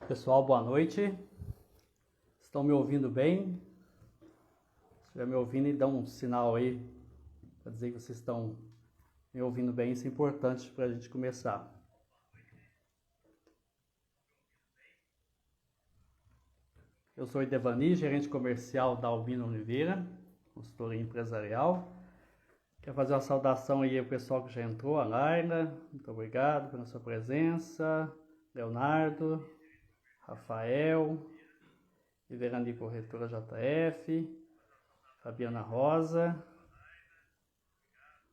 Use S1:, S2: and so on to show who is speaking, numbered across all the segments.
S1: Pessoal, boa noite. Estão me ouvindo bem? Se estiver me ouvindo, dá um sinal aí para dizer que vocês estão me ouvindo bem. Isso é importante para a gente começar. Eu sou o Idevani, gerente comercial da Albino Oliveira, consultoria empresarial. Quero fazer uma saudação aí ao pessoal que já entrou, a Laila, muito obrigado pela sua presença, Leonardo, Rafael, Iverani Corretora JF, Fabiana Rosa,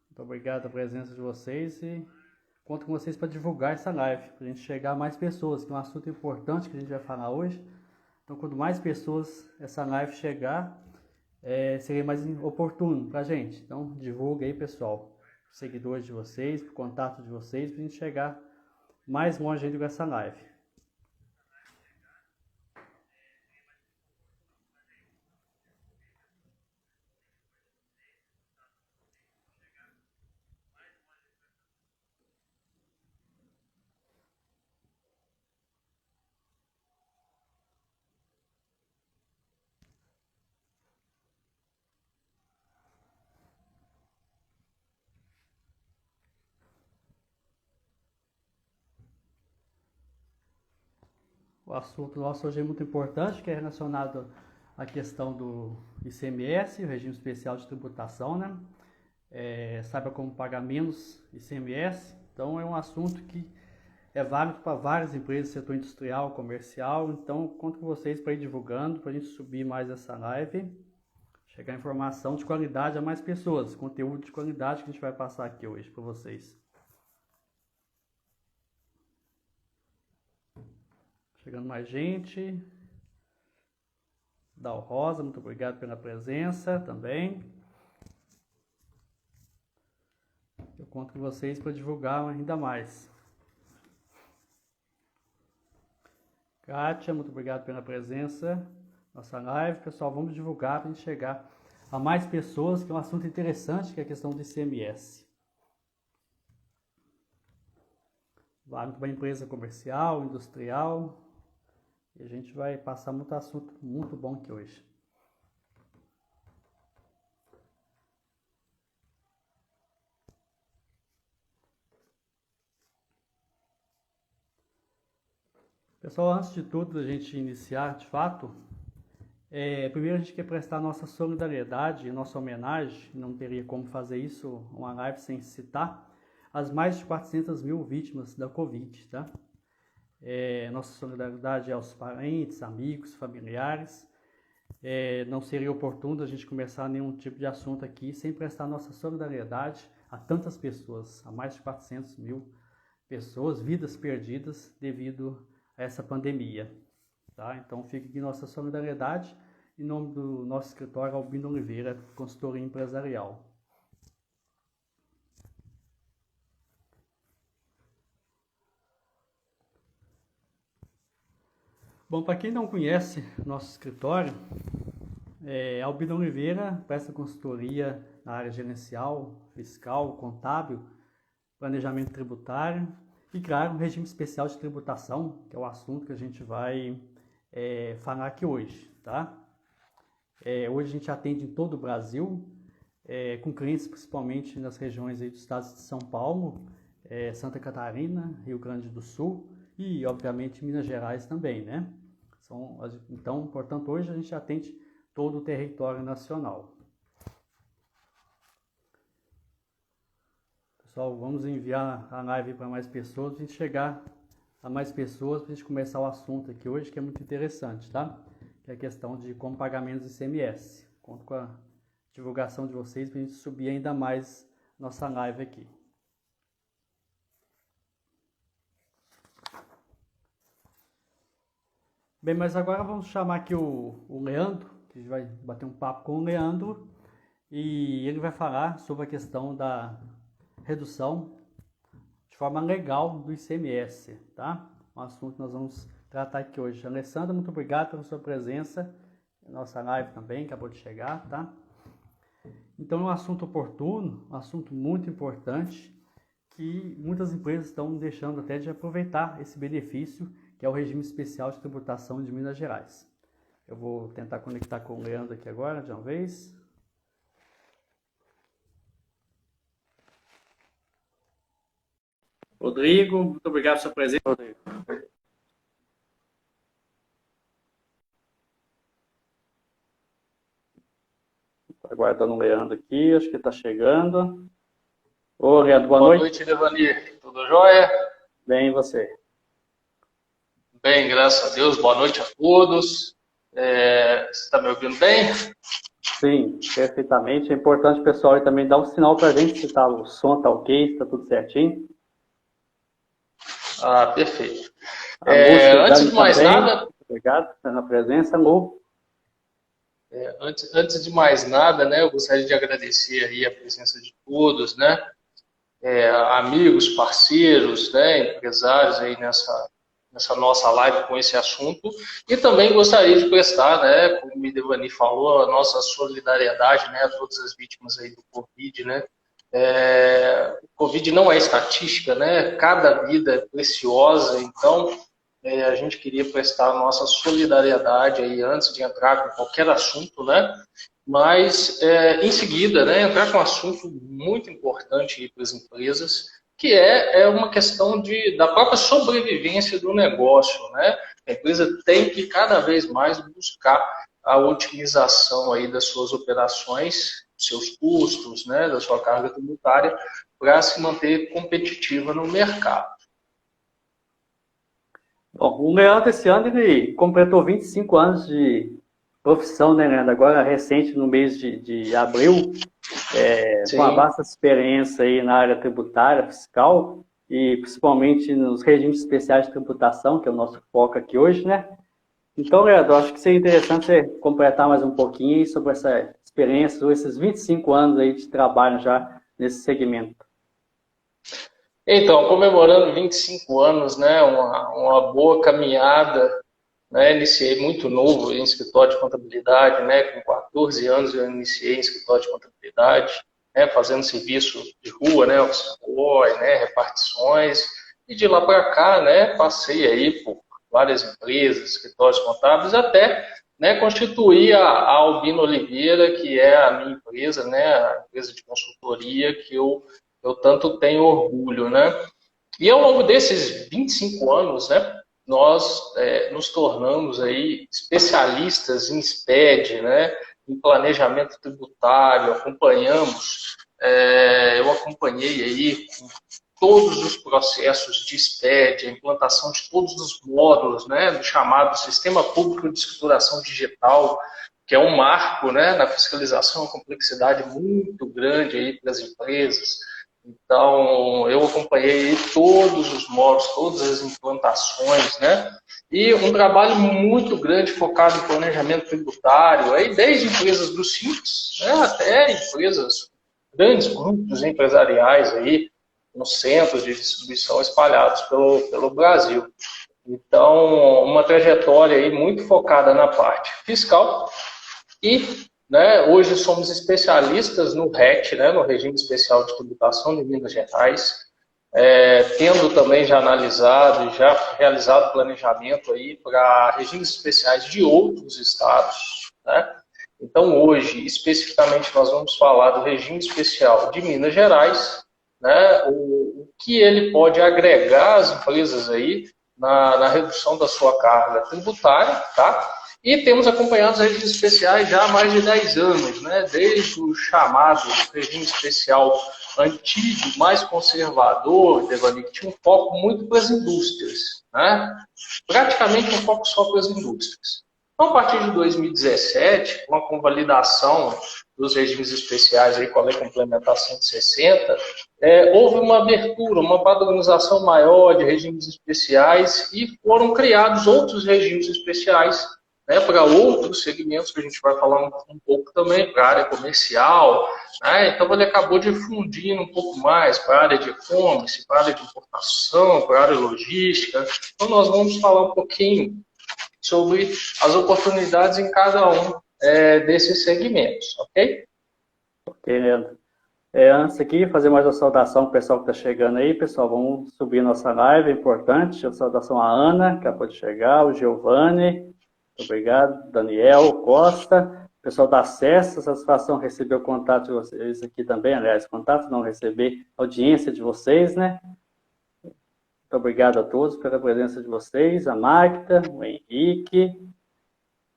S1: muito obrigado pela presença de vocês e conto com vocês para divulgar essa live, para a gente chegar a mais pessoas, que é um assunto importante que a gente vai falar hoje. Então, quanto mais pessoas essa live chegar, seria mais oportuno para a gente. Então, divulga aí, pessoal, os seguidores de vocês, o contato de vocês, para a gente chegar mais longe ainda com essa live. O assunto nosso hoje é muito importante, que é relacionado à questão do ICMS, o regime especial de tributação, né? Saiba como pagar menos ICMS. Então é um assunto que é válido para várias empresas do setor industrial, comercial. Então conto com vocês para ir divulgando, para a gente subir mais essa live, chegar informação de qualidade a mais pessoas, conteúdo de qualidade que a gente vai passar aqui hoje para vocês. Chegando mais gente. Dal Rosa, muito obrigado pela presença também. Eu conto com vocês para divulgar ainda mais. Kátia, muito obrigado pela presença. Nossa live, pessoal, vamos divulgar para a gente chegar a mais pessoas, que é um assunto interessante, que é a questão do ICMS. Válido para empresa comercial, industrial. E a gente vai passar muito assunto muito bom aqui hoje. Pessoal, antes de tudo, a gente iniciar de fato, primeiro a gente quer prestar nossa solidariedade, nossa homenagem, não teria como fazer isso, uma live sem citar, as mais de 400 mil vítimas da Covid, tá? Nossa solidariedade aos parentes, amigos, familiares. Não seria oportuno a gente começar nenhum tipo de assunto aqui sem prestar nossa solidariedade a tantas pessoas, a mais de 400 mil pessoas, vidas perdidas devido a essa pandemia. Tá? Então fica aqui nossa solidariedade em nome do nosso escritório Albino Oliveira, consultoria empresarial. Bom, para quem não conhece nosso escritório, Albino Oliveira presta consultoria na área gerencial, fiscal, contábil, planejamento tributário e, claro, um regime especial de tributação, que é o assunto que a gente vai falar aqui hoje, tá? Hoje a gente atende em todo o Brasil, com clientes principalmente nas regiões aí dos estados de São Paulo, Santa Catarina, Rio Grande do Sul e, obviamente, Minas Gerais também, né? Então, portanto, hoje a gente atende todo o território nacional. Pessoal, vamos enviar a live para mais pessoas, para a gente chegar a mais pessoas, para a gente começar o assunto aqui hoje, que é muito interessante, tá? Que é a questão de como pagamentos de ICMS. Conto com a divulgação de vocês para a gente subir ainda mais nossa live aqui. Bem, mas agora vamos chamar aqui o Leandro, que a gente vai bater um papo com o Leandro, e ele vai falar sobre a questão da redução de forma legal do ICMS, tá? Um assunto que nós vamos tratar aqui hoje. Alessandra, muito obrigado pela sua presença. Nossa live também acabou de chegar, tá? Então é um assunto oportuno, um assunto muito importante, que muitas empresas estão deixando até de aproveitar esse benefício, que é o regime especial de tributação de Minas Gerais. Eu vou tentar conectar com o Leandro aqui agora, de uma vez. Rodrigo, muito obrigado pela sua presença, Rodrigo. Aguardando o Leandro aqui, acho que está chegando. Ô, Leandro, boa noite.
S2: Boa noite, Devani. Tudo jóia?
S1: Bem, e você?
S2: Bem, graças a Deus. Boa noite a todos. Você está me ouvindo bem?
S1: Sim, perfeitamente. É importante o pessoal também dar um sinal para a gente se tá, o som está ok, está tudo certinho.
S2: Ah, perfeito.
S1: Antes
S2: de mais nada...
S1: Obrigado pela presença, Lu.
S2: Antes de mais nada, né, eu gostaria de agradecer aí a presença de todos, né? Amigos, parceiros, né, empresários aí nessa nossa live com esse assunto. E também gostaria de prestar, né, como o Devani falou, a nossa solidariedade, né, a todas as vítimas aí do Covid, né. O Covid não é estatística, né, cada vida é preciosa, então a gente queria prestar a nossa solidariedade aí antes de entrar com qualquer assunto, né, mas em seguida, né, entrar com um assunto muito importante para as empresas, que é uma questão da própria sobrevivência do negócio, né? A empresa tem que cada vez mais buscar a otimização aí das suas operações, seus custos, né, da sua carga tributária, para se manter competitiva no mercado.
S1: Bom, o Leandro esse ano ele completou 25 anos de profissão, né, Leandro? Agora recente, no mês de abril, com uma vasta experiência aí na área tributária, fiscal e principalmente nos regimes especiais de tributação, que é o nosso foco aqui hoje, né? Então, Leandro, acho que seria interessante você completar mais um pouquinho sobre essa experiência, esses 25 anos aí de trabalho já nesse segmento.
S2: Então, comemorando 25 anos, né, uma boa caminhada, né, iniciei muito novo em escritório de contabilidade, né, com 14 anos eu iniciei em escritório de contabilidade, né, fazendo serviço de rua, né, office boy, né, repartições, e de lá para cá, né, passei aí por várias empresas, escritórios contábeis, até, né, constituir a Albino Oliveira, que é a minha empresa, né, a empresa de consultoria que eu tanto tenho orgulho, né? E ao longo desses 25 anos, né, nós nos tornamos aí especialistas em SPED, né, em planejamento tributário, eu acompanhei aí todos os processos de SPED, a implantação de todos os módulos, né, do chamado Sistema Público de Escrituração Digital, que é um marco, né, na fiscalização, uma complexidade muito grande aí para as empresas. Então, eu acompanhei todos os módulos, todas as implantações, né? E um trabalho muito grande focado em planejamento tributário, aí desde empresas do Simples, né, até empresas, grandes grupos empresariais aí, nos centros de distribuição espalhados pelo Brasil. Então, uma trajetória aí muito focada na parte fiscal e, né, hoje somos especialistas no RET, né, no Regime Especial de Tributação de Minas Gerais, tendo também já analisado e já realizado planejamento aí para regimes especiais de outros estados, né? Então, hoje, especificamente, nós vamos falar do regime especial de Minas Gerais, né, o que ele pode agregar às empresas aí na redução da sua carga tributária, tá? E temos acompanhado os regimes especiais já há mais de 10 anos, né? Desde o chamado regime especial antigo, mais conservador, Devani, que tinha um foco muito para as indústrias, né? Praticamente um foco só para as indústrias. Então, a partir de 2017, com a convalidação dos regimes especiais aí com a Lei Complementar 160, houve uma abertura, uma padronização maior de regimes especiais e foram criados outros regimes especiais, né, para outros segmentos que a gente vai falar um pouco também, para a área comercial, né? Então ele acabou difundindo um pouco mais para a área de e-commerce, para a área de importação, para a área logística. Então nós vamos falar um pouquinho sobre as oportunidades em cada um desses segmentos, ok?
S1: Ok, Leandro. Antes aqui, fazer mais uma saudação para o pessoal que está chegando aí. Pessoal, vamos subir nossa live, é importante. A saudação à Ana, que acabou de chegar, o Giovanni, muito obrigado, Daniel Costa. Pessoal da acesso, satisfação receber o contato de vocês aqui também, aliás, contato, não receber audiência de vocês, né? Muito obrigado a todos pela presença de vocês, a Magda, o Henrique,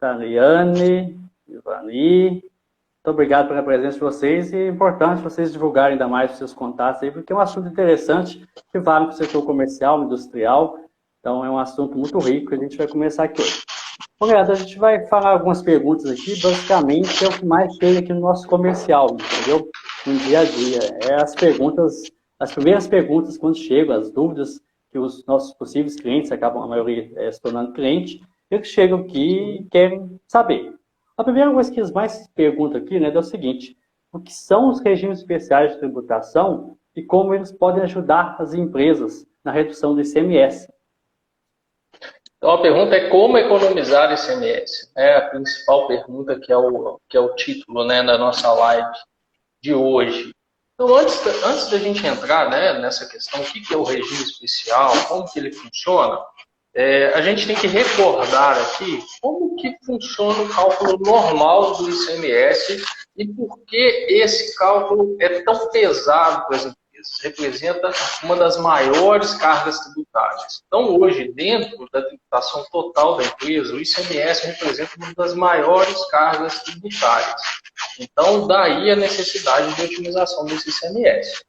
S1: a Liane, Ivani. Muito obrigado pela presença de vocês e é importante vocês divulgarem ainda mais os seus contatos aí, porque é um assunto interessante que vale para o setor comercial, industrial. Então é um assunto muito rico que a gente vai começar aqui hoje. Bom, galera, a gente vai falar algumas perguntas aqui, basicamente é o que mais chega aqui no nosso comercial, entendeu? No dia a dia. As primeiras perguntas quando chegam, as dúvidas que os nossos possíveis clientes acabam, a maioria, se tornando cliente, eles chegam aqui e querem saber. A primeira coisa que eles mais perguntam aqui, né, é o seguinte: o que são os regimes especiais de tributação e como eles podem ajudar as empresas na redução do ICMS?
S2: Então a pergunta é como economizar ICMS. É a principal pergunta que é o título, né, da nossa live de hoje. Então antes da gente entrar, né, nessa questão, o que é o regime especial, como que ele funciona, a gente tem que recordar aqui como que funciona o cálculo normal do ICMS e por que esse cálculo é tão pesado para as empresas. Representa uma das maiores cargas tributárias. Então, hoje, dentro da tributação total da empresa, o ICMS representa uma das maiores cargas tributárias. Então, daí a necessidade de otimização desse ICMS.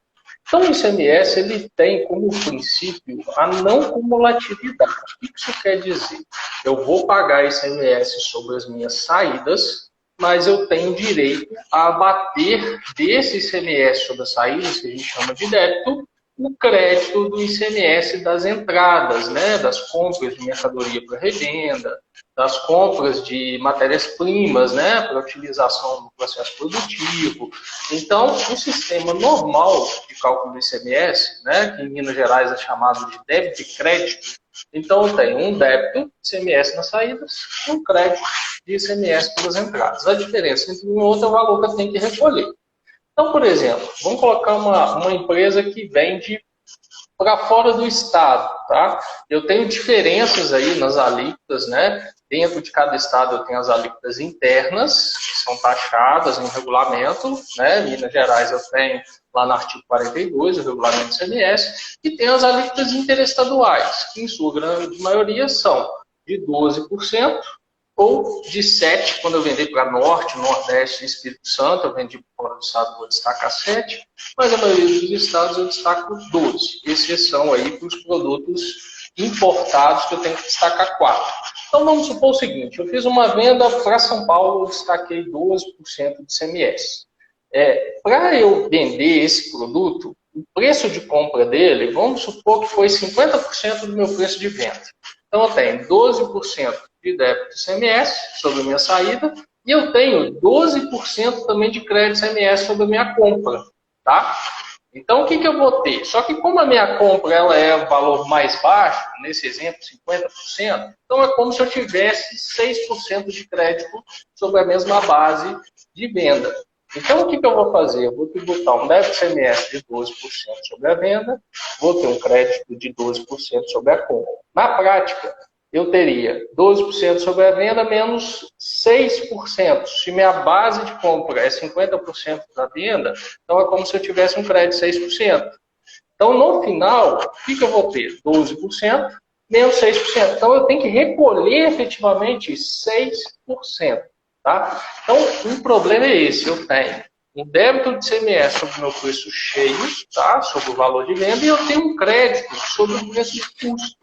S2: Então, o ICMS ele tem como princípio a não cumulatividade. O que isso quer dizer? Eu vou pagar ICMS sobre as minhas saídas, mas eu tenho direito a abater desse ICMS sobre as saídas, que a gente chama de débito, o crédito do ICMS das entradas, né, das compras de mercadoria para revenda, das compras de matérias-primas, né, para utilização no processo produtivo. Então, o sistema normal de cálculo do ICMS, né, que em Minas Gerais é chamado de débito e crédito, então eu tenho um débito de ICMS nas saídas e um crédito de ICMS pelas entradas. A diferença entre um e outro é o valor que eu tenho que recolher. Então, por exemplo, vamos colocar uma empresa que vende para fora do estado, tá? Eu tenho diferenças aí nas alíquotas, né? Dentro de cada estado eu tenho as alíquotas internas, que são taxadas no regulamento, né? Minas Gerais eu tenho lá no artigo 42, o regulamento do ICMS, e tem as alíquotas interestaduais, que em sua grande maioria são de 12%, ou de 7%, quando eu vender para Norte, Nordeste e Espírito Santo, eu vendi para fora do estado, vou destacar 7%, mas a maioria dos estados eu destaco 12%, exceção aí para os produtos importados, que eu tenho que destacar 4%. Então vamos supor o seguinte, eu fiz uma venda para São Paulo, eu destaquei 12% de ICMS. Para eu vender esse produto, o preço de compra dele, vamos supor que foi 50% do meu preço de venda. Então, eu tenho 12% de débito de ICMS sobre a minha saída e eu tenho 12% também de crédito ICMS sobre a minha compra, tá? Então, o que eu vou ter? Só que como a minha compra ela é o valor mais baixo, nesse exemplo, 50%, então é como se eu tivesse 6% de crédito sobre a mesma base de venda. Então, o que eu vou fazer? Eu vou tributar um débito ICMS de 12% sobre a venda, vou ter um crédito de 12% sobre a compra. Na prática, eu teria 12% sobre a venda menos 6%. Se minha base de compra é 50% da venda, então é como se eu tivesse um crédito de 6%. Então, no final, o que eu vou ter? 12% menos 6%. Então, eu tenho que recolher efetivamente 6%. Tá? Então, um problema é esse. Eu tenho um débito de ICMS sobre o meu preço cheio, tá? Sobre o valor de venda, e eu tenho um crédito sobre o preço de custo.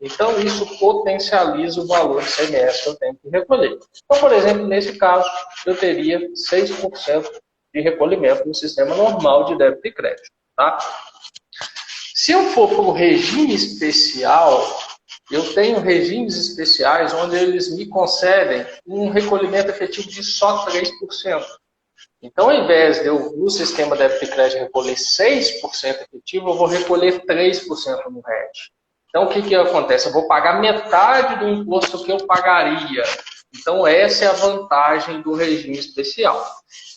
S2: Então, isso potencializa o valor de ICMS que eu tenho que recolher. Então, por exemplo, nesse caso, eu teria 6% de recolhimento no sistema normal de débito e crédito. Tá? Se eu for para o regime especial, eu tenho regimes especiais onde eles me concedem um recolhimento efetivo de só 3%. Então, ao invés de eu, no sistema débito e crédito, recolher 6% efetivo, eu vou recolher 3% no RET. Então, o que acontece? Eu vou pagar metade do imposto que eu pagaria. Então, essa é a vantagem do regime especial.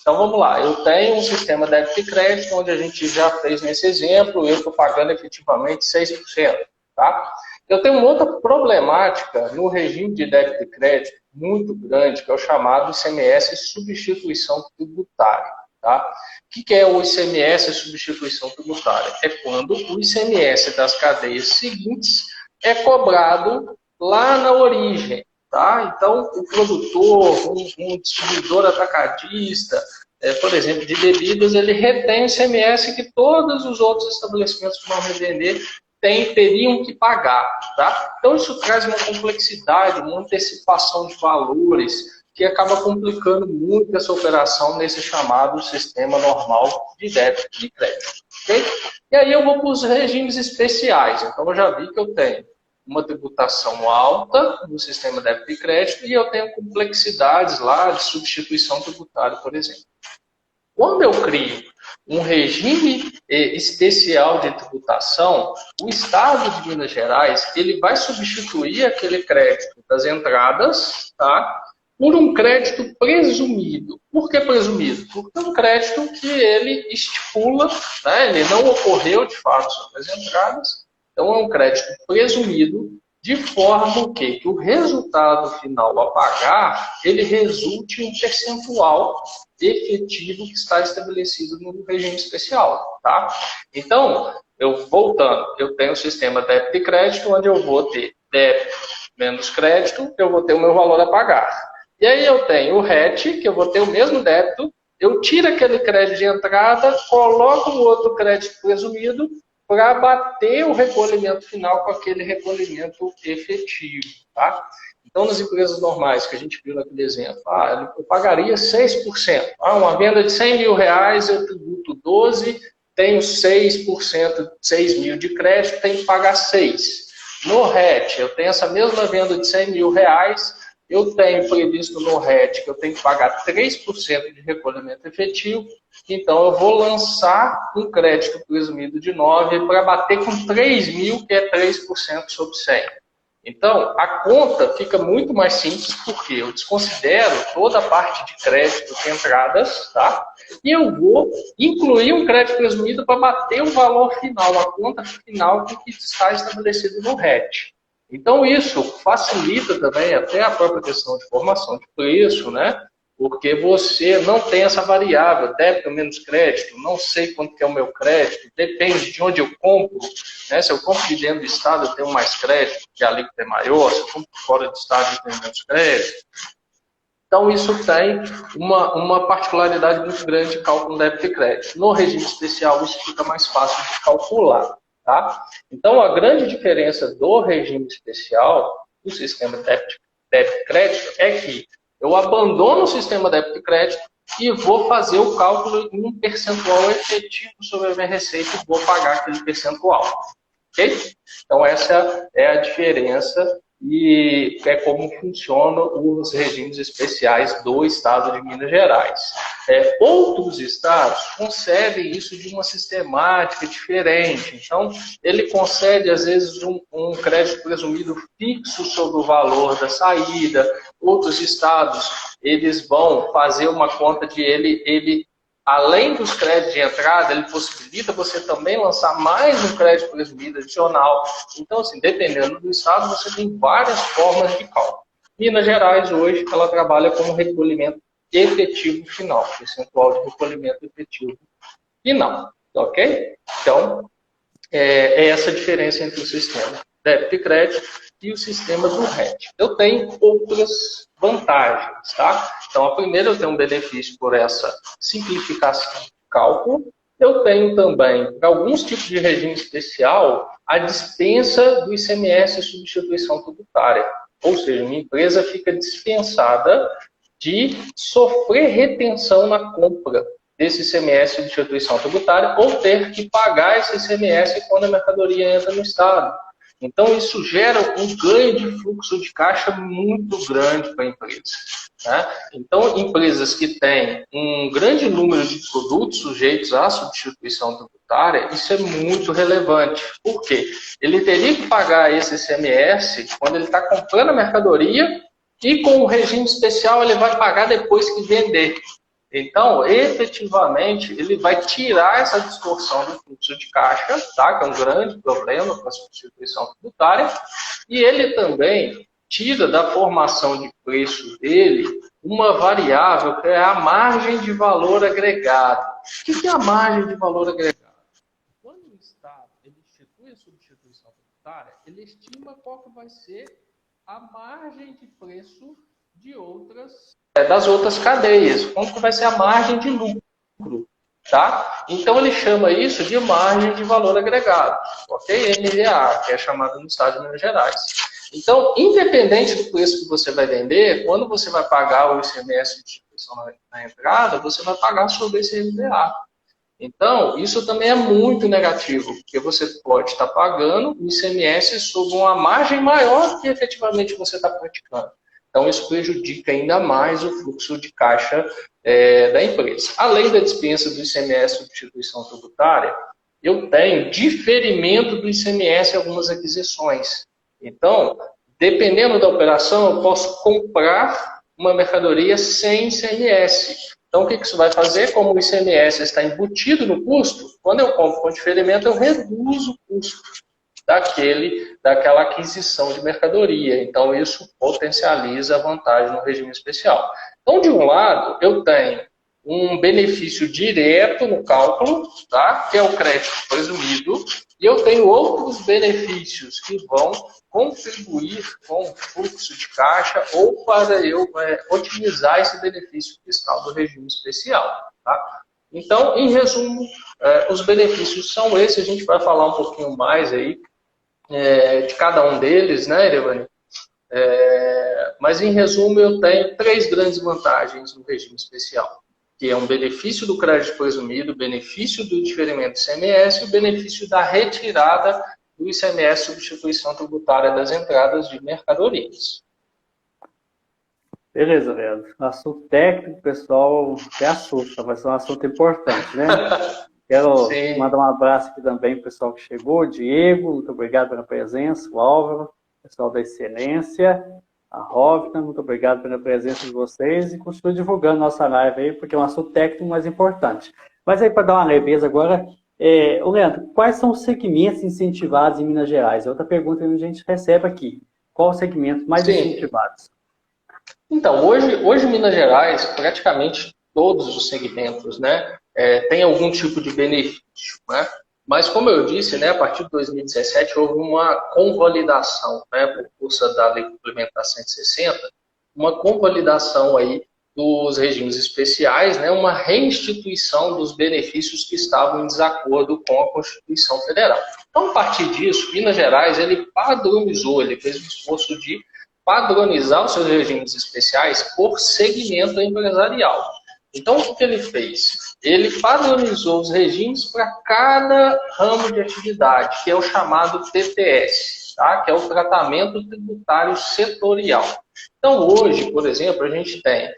S2: Então, vamos lá. Eu tenho um sistema débito e crédito, onde a gente já fez nesse exemplo, eu estou pagando efetivamente 6%. Tá? Eu tenho uma outra problemática no regime de débito e crédito muito grande, que é o chamado ICMS substituição tributária. Tá? O que é o ICMS substituição tributária? É quando o ICMS das cadeias seguintes é cobrado lá na origem. Tá? Então, o produtor, um distribuidor atacadista, por exemplo, de bebidas, ele retém o ICMS que todos os outros estabelecimentos que vão revender teriam que pagar. Tá? Então, isso traz uma complexidade, uma antecipação de valores, que acaba complicando muito essa operação nesse chamado sistema normal de débito e de crédito. Okay? E aí eu vou para os regimes especiais. Então, eu já vi que eu tenho uma tributação alta no sistema débito e crédito e eu tenho complexidades lá de substituição tributária, por exemplo. Quando eu crio um regime especial de tributação, o Estado de Minas Gerais ele vai substituir aquele crédito das entradas, tá, por um crédito presumido. Por que presumido? Porque é um crédito que ele estipula, né, ele não ocorreu de fato sobre as entradas, então é um crédito presumido, de forma que o resultado final a pagar, ele resulte em um percentual efetivo que está estabelecido no regime especial. Tá? Então, voltando, eu tenho o sistema débito e crédito, onde eu vou ter débito menos crédito, eu vou ter o meu valor a pagar. E aí eu tenho o RET, que eu vou ter o mesmo débito, eu tiro aquele crédito de entrada, coloco o outro crédito presumido, para bater o recolhimento final com aquele recolhimento efetivo. Tá? Então, nas empresas normais, que a gente viu naquele exemplo, eu pagaria 6%. Uma venda de 100 mil reais, eu tributo 12, tenho 6%, 6 mil de crédito, tenho que pagar 6. No RET, eu tenho essa mesma venda de 100 mil reais, eu tenho previsto no RET que eu tenho que pagar 3% de recolhimento efetivo, então eu vou lançar um crédito presumido de 9 para bater com 3 mil, que é 3% sobre 100. Então, a conta fica muito mais simples, porque eu desconsidero toda a parte de crédito de entradas, tá? E eu vou incluir um crédito presumido para bater o valor final, a conta final que está estabelecido no RET. Então, isso facilita também até a própria questão de formação de preço, né? Porque você não tem essa variável, débito menos crédito, não sei quanto que é o meu crédito, depende de onde eu compro, né? Se eu compro de dentro do estado, eu tenho mais crédito, porque a alíquota é maior, se eu compro fora do estado, eu tenho menos crédito. Então, isso tem uma particularidade muito grande de cálculo débito e crédito. No regime especial, isso fica mais fácil de calcular, tá? Então, a grande diferença do regime especial, do sistema débito e crédito, é que eu abandono o sistema débito e crédito e vou fazer o cálculo em um percentual efetivo sobre a minha receita e vou pagar aquele percentual. Ok? Então, essa é a diferença e é como funcionam os regimes especiais do estado de Minas Gerais. Outros estados concedem isso de uma sistemática diferente. Então, ele concede, às vezes, um crédito presumido fixo sobre o valor da saída. Outros estados, eles vão fazer uma conta de ele além dos créditos de entrada, ele possibilita você também lançar mais um crédito presumido adicional. Então, assim, dependendo do estado, você tem várias formas de cálculo. Minas Gerais, hoje, ela trabalha com recolhimento efetivo final, percentual de recolhimento efetivo final. Ok? Então, é essa a diferença entre o sistema débito e crédito e o sistema do RET. Eu tenho outras vantagens, tá? Então, a primeira, eu tenho um benefício por essa simplificação de cálculo. Eu tenho também, para alguns tipos de regime especial, a dispensa do ICMS e substituição tributária. Ou seja, uma empresa fica dispensada de sofrer retenção na compra desse ICMS de substituição tributária ou ter que pagar esse ICMS quando a mercadoria entra no estado. Então, isso gera um ganho de fluxo de caixa muito grande para a empresa, né? Então, empresas que têm um grande número de produtos sujeitos à substituição tributária, isso é muito relevante. Por quê? Ele teria que pagar esse ICMS quando ele está comprando a mercadoria e com o regime especial ele vai pagar depois que vender. Então, efetivamente, ele vai tirar essa distorção do fluxo de caixa, tá? Que é um grande problema para a substituição tributária, e ele também tira da formação de preço dele uma variável que é a margem de valor agregado. O que é a margem de valor agregado? Quando o Estado ele institui a substituição tributária, ele estima qual que vai ser a margem de preço de das outras cadeias, como que vai ser a margem de lucro, tá? Então ele chama isso de margem de valor agregado, ok? MVA, que é chamada no estado de Minas Gerais. Então, independente do preço que você vai vender, quando você vai pagar o ICMS de substituição na entrada, você vai pagar sobre esse MVA. Então, isso também é muito negativo, porque você pode estar pagando o ICMS sobre uma margem maior que efetivamente você está praticando. Então, isso prejudica ainda mais o fluxo de caixa da empresa. Além da dispensa do ICMS substituição tributária, eu tenho diferimento do ICMS em algumas aquisições. Então, dependendo da operação, eu posso comprar uma mercadoria sem ICMS. Então, o que isso vai fazer? Como o ICMS está embutido no custo, quando eu compro com diferimento, eu reduzo o custo daquela aquisição de mercadoria. Então, isso potencializa a vantagem no regime especial. Então, de um lado, eu tenho um benefício direto no cálculo, tá? Que é o crédito presumido, e eu tenho outros benefícios que vão contribuir com o fluxo de caixa ou para eu otimizar esse benefício fiscal do regime especial, tá? Então, em resumo, os benefícios são esses. A gente vai falar um pouquinho mais aí de cada um deles, né, Erevani? Mas, em resumo, eu tenho 3 grandes vantagens no regime especial, que é um benefício do crédito presumido, benefício do diferimento do ICMS e o benefício da retirada do ICMS substituição tributária das entradas de mercadorias.
S1: Beleza, Leandro. Assunto técnico, pessoal, até assusta, vai ser um assunto importante, né? Quero mandar um abraço aqui também para o pessoal que chegou, o Diego, muito obrigado pela presença, o Álvaro. pessoal da Excelência, a Rovna, muito obrigado pela presença de vocês e continue divulgando nossa live aí, porque é um assunto técnico mais importante. Mas aí, para dar uma leveza agora, ô Leandro, quais são os segmentos incentivados em Minas Gerais? É outra pergunta que a gente recebe aqui. Qual os segmentos mais incentivados?
S2: Então, hoje em Minas Gerais, praticamente todos os segmentos, né, tem algum tipo de benefício, né? Mas, como eu disse, né, a partir de 2017 houve uma convalidação, né, por força da Lei Complementar 160, uma convalidação aí dos regimes especiais, né, uma reinstituição dos benefícios que estavam em desacordo com a Constituição Federal. Então, a partir disso, Minas Gerais, ele padronizou, ele fez um esforço de padronizar os seus regimes especiais por segmento empresarial. Então, o que ele fez? Ele padronizou os regimes para cada ramo de atividade, que é o chamado TTS, tá? Que é o Tratamento Tributário Setorial. Então, hoje, por exemplo, a gente tem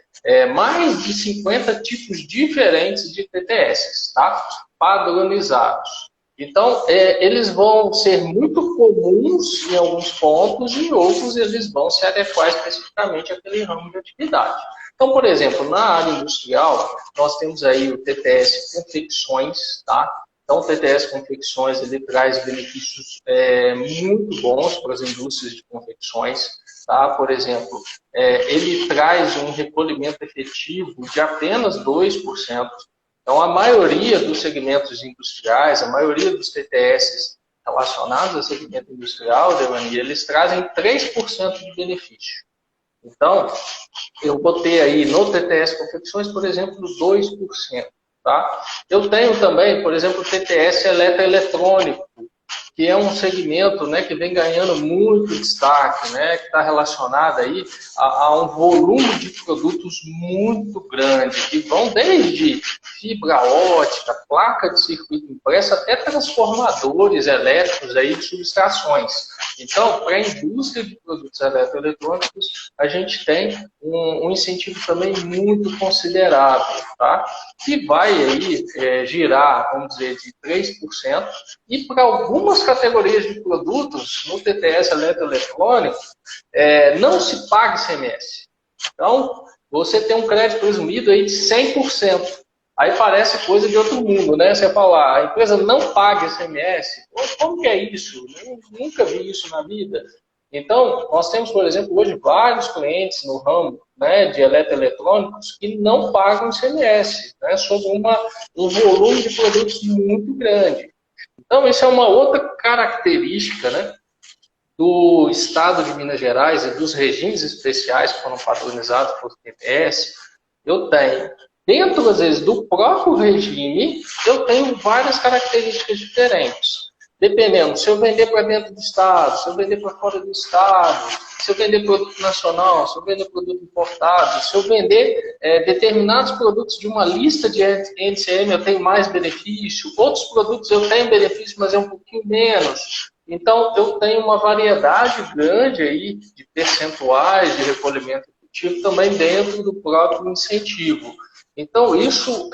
S2: mais de 50 tipos diferentes de TTS, tá? Padronizados. Então, eles vão ser muito comuns em alguns pontos e em outros eles vão se adequar especificamente àquele ramo de atividade. Então, por exemplo, na área industrial, nós temos aí o TTS Confecções, tá? Então, o TTS Confecções, ele traz benefícios muito bons para as indústrias de confecções, tá? Por exemplo, ele traz um recolhimento efetivo de apenas 2%. Então, a maioria dos segmentos industriais, a maioria dos TTS relacionados ao segmento industrial, Devani, eles trazem 3% de benefício. Então, eu botei aí no TTS Confecções, por exemplo, 2%. Tá? Eu tenho também, por exemplo, o TTS eletroeletrônico, que é um segmento, né, que vem ganhando muito destaque, né, que está relacionado aí a um volume de produtos muito grande, que vão desde fibra ótica, placa de circuito impresso, até transformadores elétricos aí de subestações. Então, para a indústria de produtos eletroeletrônicos, a gente tem um incentivo também muito considerável, tá? Que vai aí girar, vamos dizer, de 3%, e para algumas categorias de produtos no TTS eletroeletrônico, não se paga ICMS. Então, você tem um crédito presumido aí de 100%. Aí parece coisa de outro mundo, né? Você falar, a empresa não paga ICMS. Como que é isso? Eu nunca vi isso na vida. Então, nós temos, por exemplo, hoje vários clientes no ramo, né, de eletroeletrônicos que não pagam ICMS, né, sobre um volume de produtos muito grande. Então, isso é uma outra característica, né, do Estado de Minas Gerais e dos regimes especiais que foram padronizados por TTS. Eu tenho, dentro, às vezes, do próprio regime, eu tenho várias características diferentes. Dependendo, se eu vender para dentro do Estado, se eu vender para fora do Estado, se eu vender produto nacional, se eu vender produto importado, se eu vender determinados produtos de uma lista de NCM, eu tenho mais benefício, outros produtos eu tenho benefício, mas é um pouquinho menos. Então, eu tenho uma variedade grande aí de percentuais de recolhimento efetivo também dentro do próprio incentivo. Então, isso,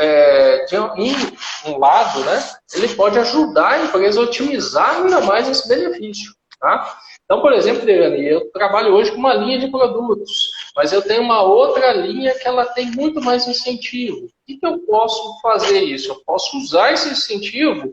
S2: em um lado, né, ele pode ajudar a empresa a otimizar ainda mais esse benefício. Tá? Então, por exemplo, Dani, eu trabalho hoje com uma linha de produtos, mas eu tenho uma outra linha que ela tem muito mais incentivo. O que eu posso fazer isso? Eu posso usar esse incentivo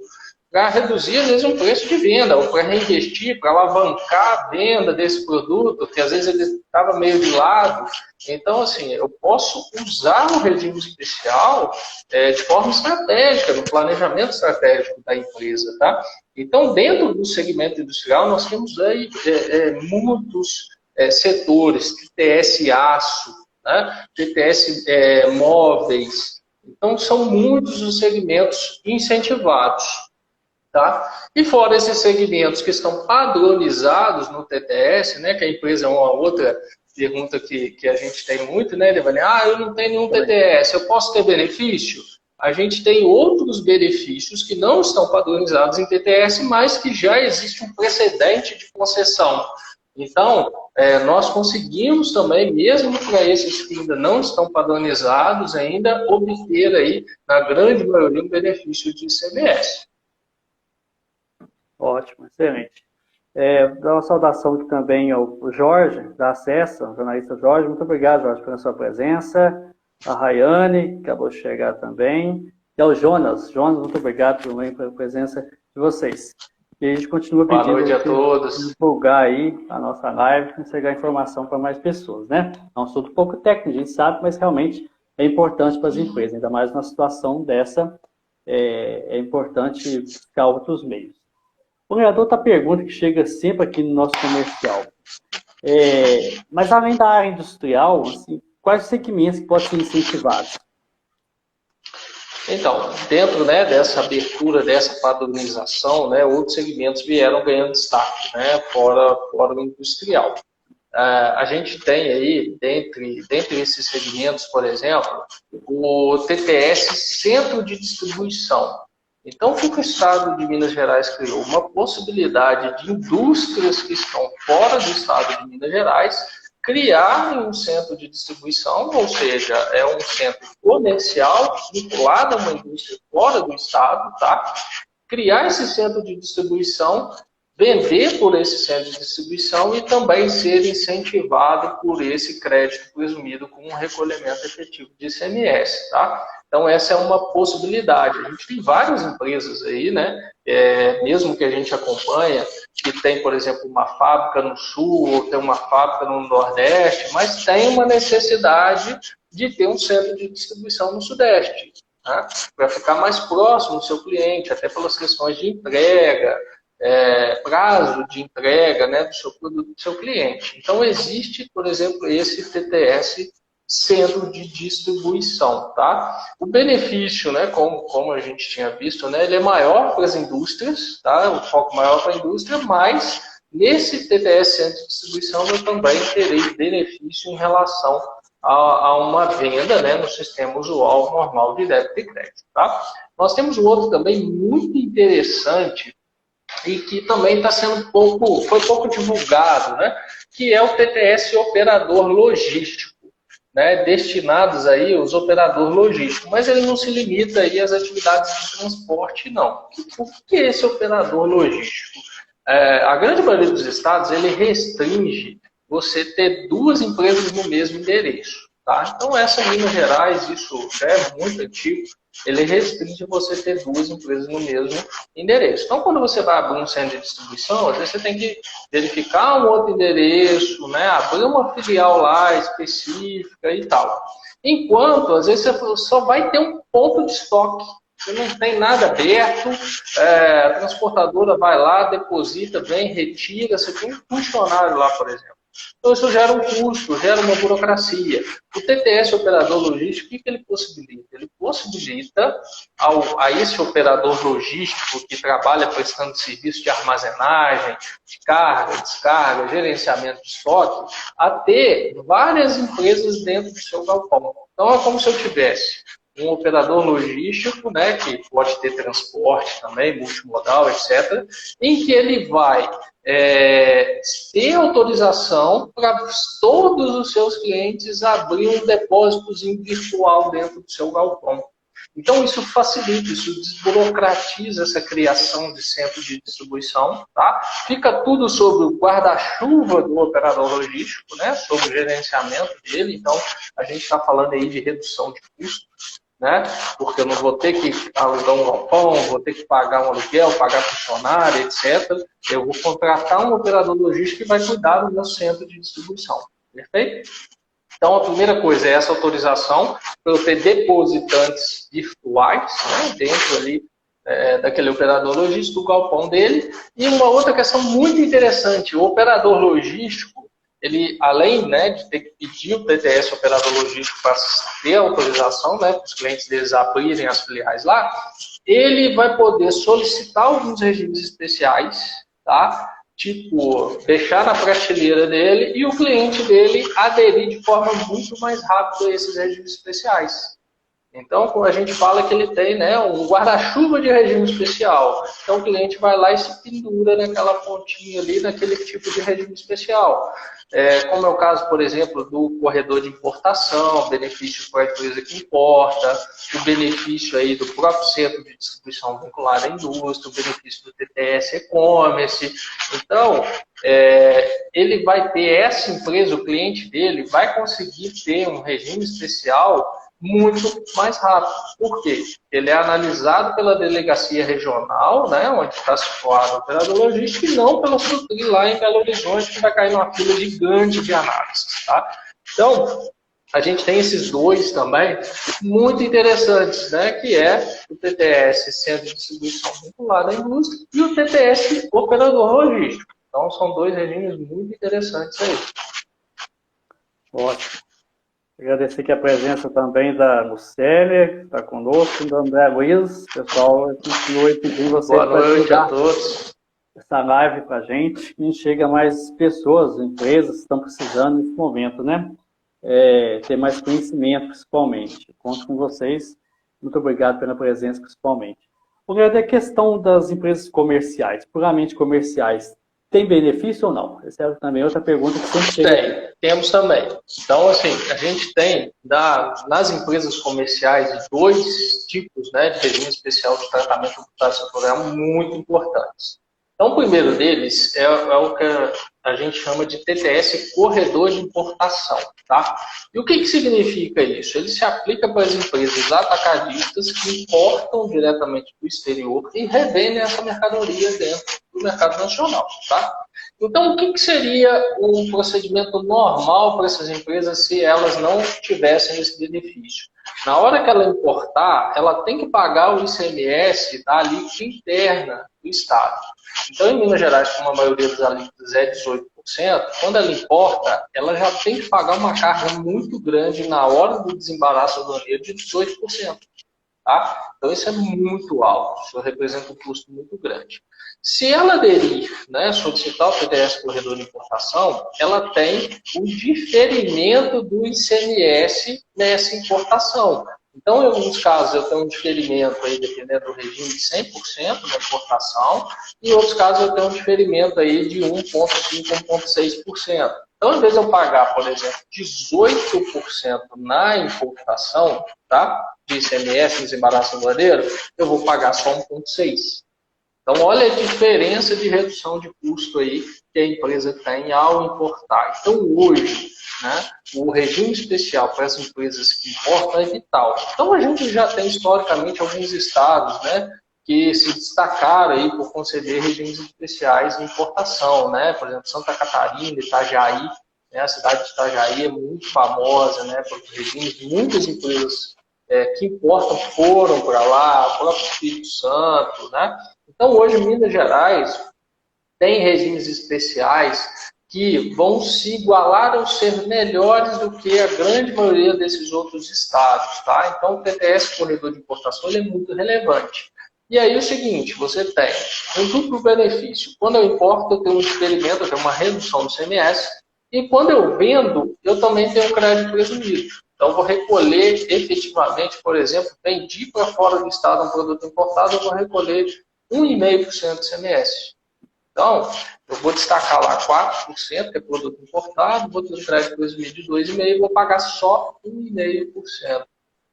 S2: para reduzir, às vezes, um preço de venda, ou para reinvestir, para alavancar a venda desse produto, que às vezes ele estava meio de lado. Então, assim, eu posso usar o regime especial de forma estratégica, no planejamento estratégico da empresa, tá? Então, dentro do segmento industrial, nós temos aí muitos setores, TTS aço, né? TTS móveis. Então, são muitos os segmentos incentivados. Tá? E fora esses segmentos que estão padronizados no TTS, né, que a empresa é uma outra pergunta que a gente tem muito, né, Devani? Eu não tenho nenhum TTS, eu posso ter benefício? A gente tem outros benefícios que não estão padronizados em TTS, mas que já existe um precedente de concessão. Então, nós conseguimos também, mesmo para esses que ainda não estão padronizados, ainda obter aí, na grande maioria, um benefício de ICMS.
S1: Ótimo, excelente. Dar uma saudação aqui também ao Jorge, da Acessa, o jornalista Jorge. Muito obrigado, Jorge, pela sua presença. A Rayane, que acabou de chegar também. E ao Jonas. Jonas, muito obrigado também pela presença de vocês. E a gente continua pedindo
S2: Boa noite a todos.
S1: Divulgar aí a nossa live e entregar informação para mais pessoas, né? É um assunto um pouco técnico, a gente sabe, mas realmente é importante para as empresas, ainda mais numa situação dessa, é importante buscar outros meios. O vereador está pergunta que chega sempre aqui no nosso comercial. Mas além da área industrial, assim, quais segmentos que podem ser incentivados?
S2: Então, dentro, né, dessa abertura, dessa padronização, né, outros segmentos vieram ganhando destaque, né, fora o industrial. A gente tem aí, dentre esses segmentos, por exemplo, o TTS Centro de Distribuição. Então, o que o Estado de Minas Gerais criou? Uma possibilidade de indústrias que estão fora do Estado de Minas Gerais criarem um centro de distribuição, ou seja, é um centro comercial vinculado a uma indústria fora do Estado, tá? Criar esse centro de distribuição, vender por esse centro de distribuição e também ser incentivado por esse crédito presumido com um recolhimento efetivo de ICMS, tá? Então, essa é uma possibilidade. A gente tem várias empresas aí, né? Mesmo que a gente acompanha, que tem, por exemplo, uma fábrica no Sul ou tem uma fábrica no Nordeste, mas tem uma necessidade de ter um centro de distribuição no Sudeste, né? Para ficar mais próximo do seu cliente, até pelas questões de entrega, prazo de entrega, né, do seu produto, do seu cliente. Então, existe, por exemplo, esse TTS Centro de Distribuição, tá? O benefício, né, como a gente tinha visto, né, ele é maior para as indústrias, tá? O foco maior para a indústria, mas nesse TTS Centro de Distribuição eu também terei benefício em relação a uma venda, né, no sistema usual normal de débito e crédito, tá? Nós temos um outro também muito interessante e que também está sendo foi pouco divulgado, né, que é o TTS Operador Logístico, né, destinados aí aos operadores logísticos, mas ele não se limita aí às atividades de transporte, não. O que é esse operador logístico? A grande maioria dos estados, ele restringe você ter duas empresas no mesmo endereço, tá? Então, essa em Minas Gerais, isso já é muito antigo, ele restringe você ter duas empresas no mesmo endereço. Então, quando você vai abrir um centro de distribuição, às vezes você tem que verificar um outro endereço, né, abrir uma filial lá específica e tal. Enquanto, às vezes, você só vai ter um ponto de estoque. Você não tem nada aberto, a transportadora vai lá, deposita, vem, retira, você tem um funcionário lá, por exemplo. Então, isso gera um custo, gera uma burocracia. O TTS Operador Logístico, o que ele possibilita? Ele possibilita a esse operador logístico que trabalha prestando serviço de armazenagem, de carga, descarga, gerenciamento de estoque, a ter várias empresas dentro do seu galpão. Então, é como se eu tivesse um operador logístico, né, que pode ter transporte também, multimodal, etc., em que ele vai ter autorização para todos os seus clientes abrir um depósitozinho virtual dentro do seu galpão. Então, isso facilita, isso desburocratiza essa criação de centro de distribuição, tá? Fica tudo sob o guarda-chuva do operador logístico, né? Sob o gerenciamento dele. Então, a gente está falando aí de redução de custos, né? Porque eu não vou ter que alugar um galpão, vou ter que pagar um aluguel, pagar funcionário, etc. Eu vou contratar um operador logístico que vai cuidar do meu centro de distribuição. Perfeito? Então, a primeira coisa é essa autorização para eu ter depositantes virtuais, né, dentro ali daquele operador logístico, do galpão dele. E uma outra questão muito interessante, o operador logístico, ele, além, né, de ter que pedir o TTS Operador Logístico para ter autorização, né, para os clientes deles abrirem as filiais lá, ele vai poder solicitar alguns regimes especiais, tá? Tipo, deixar na prateleira dele e o cliente dele aderir de forma muito mais rápida a esses regimes especiais. Então, a gente fala que ele tem, né, um guarda-chuva de regime especial. Então, o cliente vai lá e se pendura naquela pontinha ali, naquele tipo de regime especial. Como é o caso, por exemplo, do corredor de importação, benefício para a empresa que importa, o benefício aí do próprio centro de distribuição vinculado à indústria, o benefício do TTS e-commerce. Então, ele vai ter, essa empresa, o cliente dele, vai conseguir ter um regime especial muito mais rápido. Por quê? Ele é analisado pela delegacia regional, né, onde está situado o operador logístico, e não pela Sutri lá em Belo Horizonte, que vai cair numa fila gigante de análise. Tá? Então, a gente tem esses dois também, muito interessantes, né, que é o TTS, Centro de Distribuição Vinculado à Indústria, e o TTS, Operador Logístico. Então, são dois regimes muito interessantes aí.
S1: Ótimo. Agradecer aqui a presença também da Lucélia, que está conosco, do André Luiz. Pessoal, eu continuo pedindo vocês
S2: Boa noite a todos.
S1: Essa live para a gente, e chega mais pessoas, empresas que estão precisando nesse momento, né? Ter mais conhecimento, principalmente. Conto com vocês. Muito obrigado pela presença, principalmente. Porque a questão das empresas comerciais, puramente comerciais, tem benefício ou não? Essa é também outra pergunta que sempre chega.
S2: Temos também. Então, assim, a gente tem nas empresas comerciais dois tipos, né, de regime especial de tratamento tributário setorial muito importantes. Então, o primeiro deles é o que a gente chama de TTS Corredor de Importação. Tá? E o que significa isso? Ele se aplica para as empresas atacadistas que importam diretamente do exterior e revendem essa mercadoria dentro do mercado nacional. Tá? Então, o que seria um procedimento normal para essas empresas se elas não tivessem esse benefício? Na hora que ela importar, ela tem que pagar o ICMS da alíquota interna do Estado. Então, em Minas Gerais, como a maioria das alíquotas é 18%, quando ela importa, ela já tem que pagar uma carga muito grande na hora do desembaraço aduaneiro de 18%. Tá? Então, isso é muito alto, isso representa um custo muito grande. Se ela aderir, né, solicitar o TTS Corredor de Importação, ela tem o diferimento do ICMS nessa importação. Então, em alguns casos, eu tenho um diferimento, aí, dependendo do regime, de 100% na importação, e em outros casos, eu tenho um diferimento aí de 1,5%, 1,6%. Então, em vez de eu pagar, por exemplo, 18% na importação, tá, de ICMS, desembaraço aduaneiro, eu vou pagar só 1,6%. Então, olha a diferença de redução de custo aí que a empresa tem ao importar. Então, hoje, né, o regime especial para as empresas que importam é vital. Então, a gente já tem, historicamente, alguns estados, né, que se destacaram aí por conceder regimes especiais de importação, né? Por exemplo, Santa Catarina, Itajaí, né? A cidade de Itajaí é muito famosa, né, por regimes de muitas empresas que importam foram para lá, o próprio Espírito Santo, né? Então, hoje, Minas Gerais tem regimes especiais que vão se igualar ou ser melhores do que a grande maioria desses outros estados. Tá? Então, o TTS Corredor de Importação ele é muito relevante. E aí, o seguinte, você tem um duplo benefício. Quando eu importo, eu tenho um diferimento, eu tenho uma redução do CMS. E quando eu vendo, eu também tenho um crédito presumido. Então, eu vou recolher efetivamente, por exemplo, vendi para fora do estado um produto importado, eu vou recolher 1,5% de CMS. Então, eu vou destacar lá 4%, que é produto importado, vou ter um crédito presumido de 2,5% e vou pagar só 1,5%.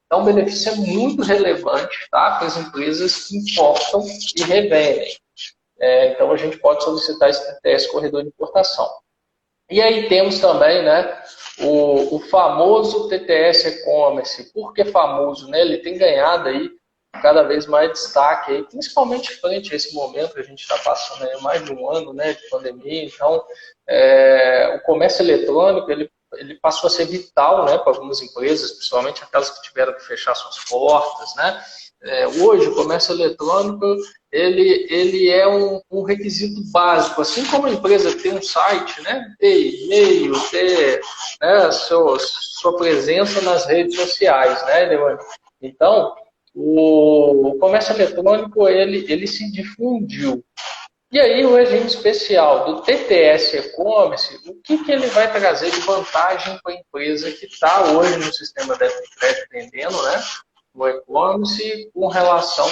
S2: Então, o benefício é muito relevante, tá, para as empresas que importam e revendem. Então, a gente pode solicitar esse TTS Corredor de Importação. E aí temos também, né, o famoso TTS E-Commerce. Por que famoso? Né? Ele tem ganhado aí cada vez mais destaque, aí, principalmente frente a esse momento que a gente está passando aí mais de um ano, né, de pandemia. Então, o comércio eletrônico ele passou a ser vital, né, para algumas empresas, principalmente aquelas que tiveram que fechar suas portas, né. Hoje, o comércio eletrônico ele é um requisito básico, assim como a empresa tem um site, né, ter e-mail, ter, né, sua presença nas redes sociais, né, Devani? Então, o comércio eletrônico ele se difundiu. E aí o regime especial do TTS E-Commerce, o que ele vai trazer de vantagem para a empresa que está hoje no sistema de crédito vendendo, né, e-commerce com relação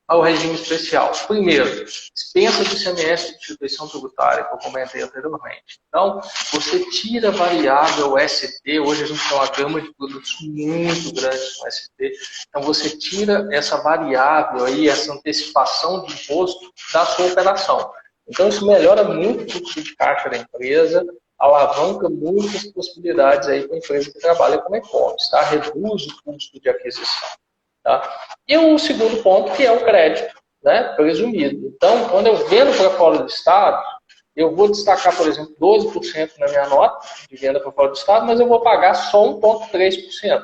S2: ao regime especial. Primeiro, dispensa do ICMS de instituição tributária, que eu comentei anteriormente. Então, você tira a variável ST, hoje a gente tem uma gama de produtos muito grandes com ST, então você tira essa variável aí, essa antecipação de imposto da sua operação. Então, isso melhora muito o fluxo de caixa da empresa, alavanca muitas possibilidades aí para a empresa que trabalha com e-commerce, tá? Reduz o custo de aquisição. Tá? E o segundo ponto, que é o crédito, né, presumido. Então, quando eu vendo para fora do estado, eu vou destacar, por exemplo, 12% na minha nota de venda para fora do estado, mas eu vou pagar só 1,3%.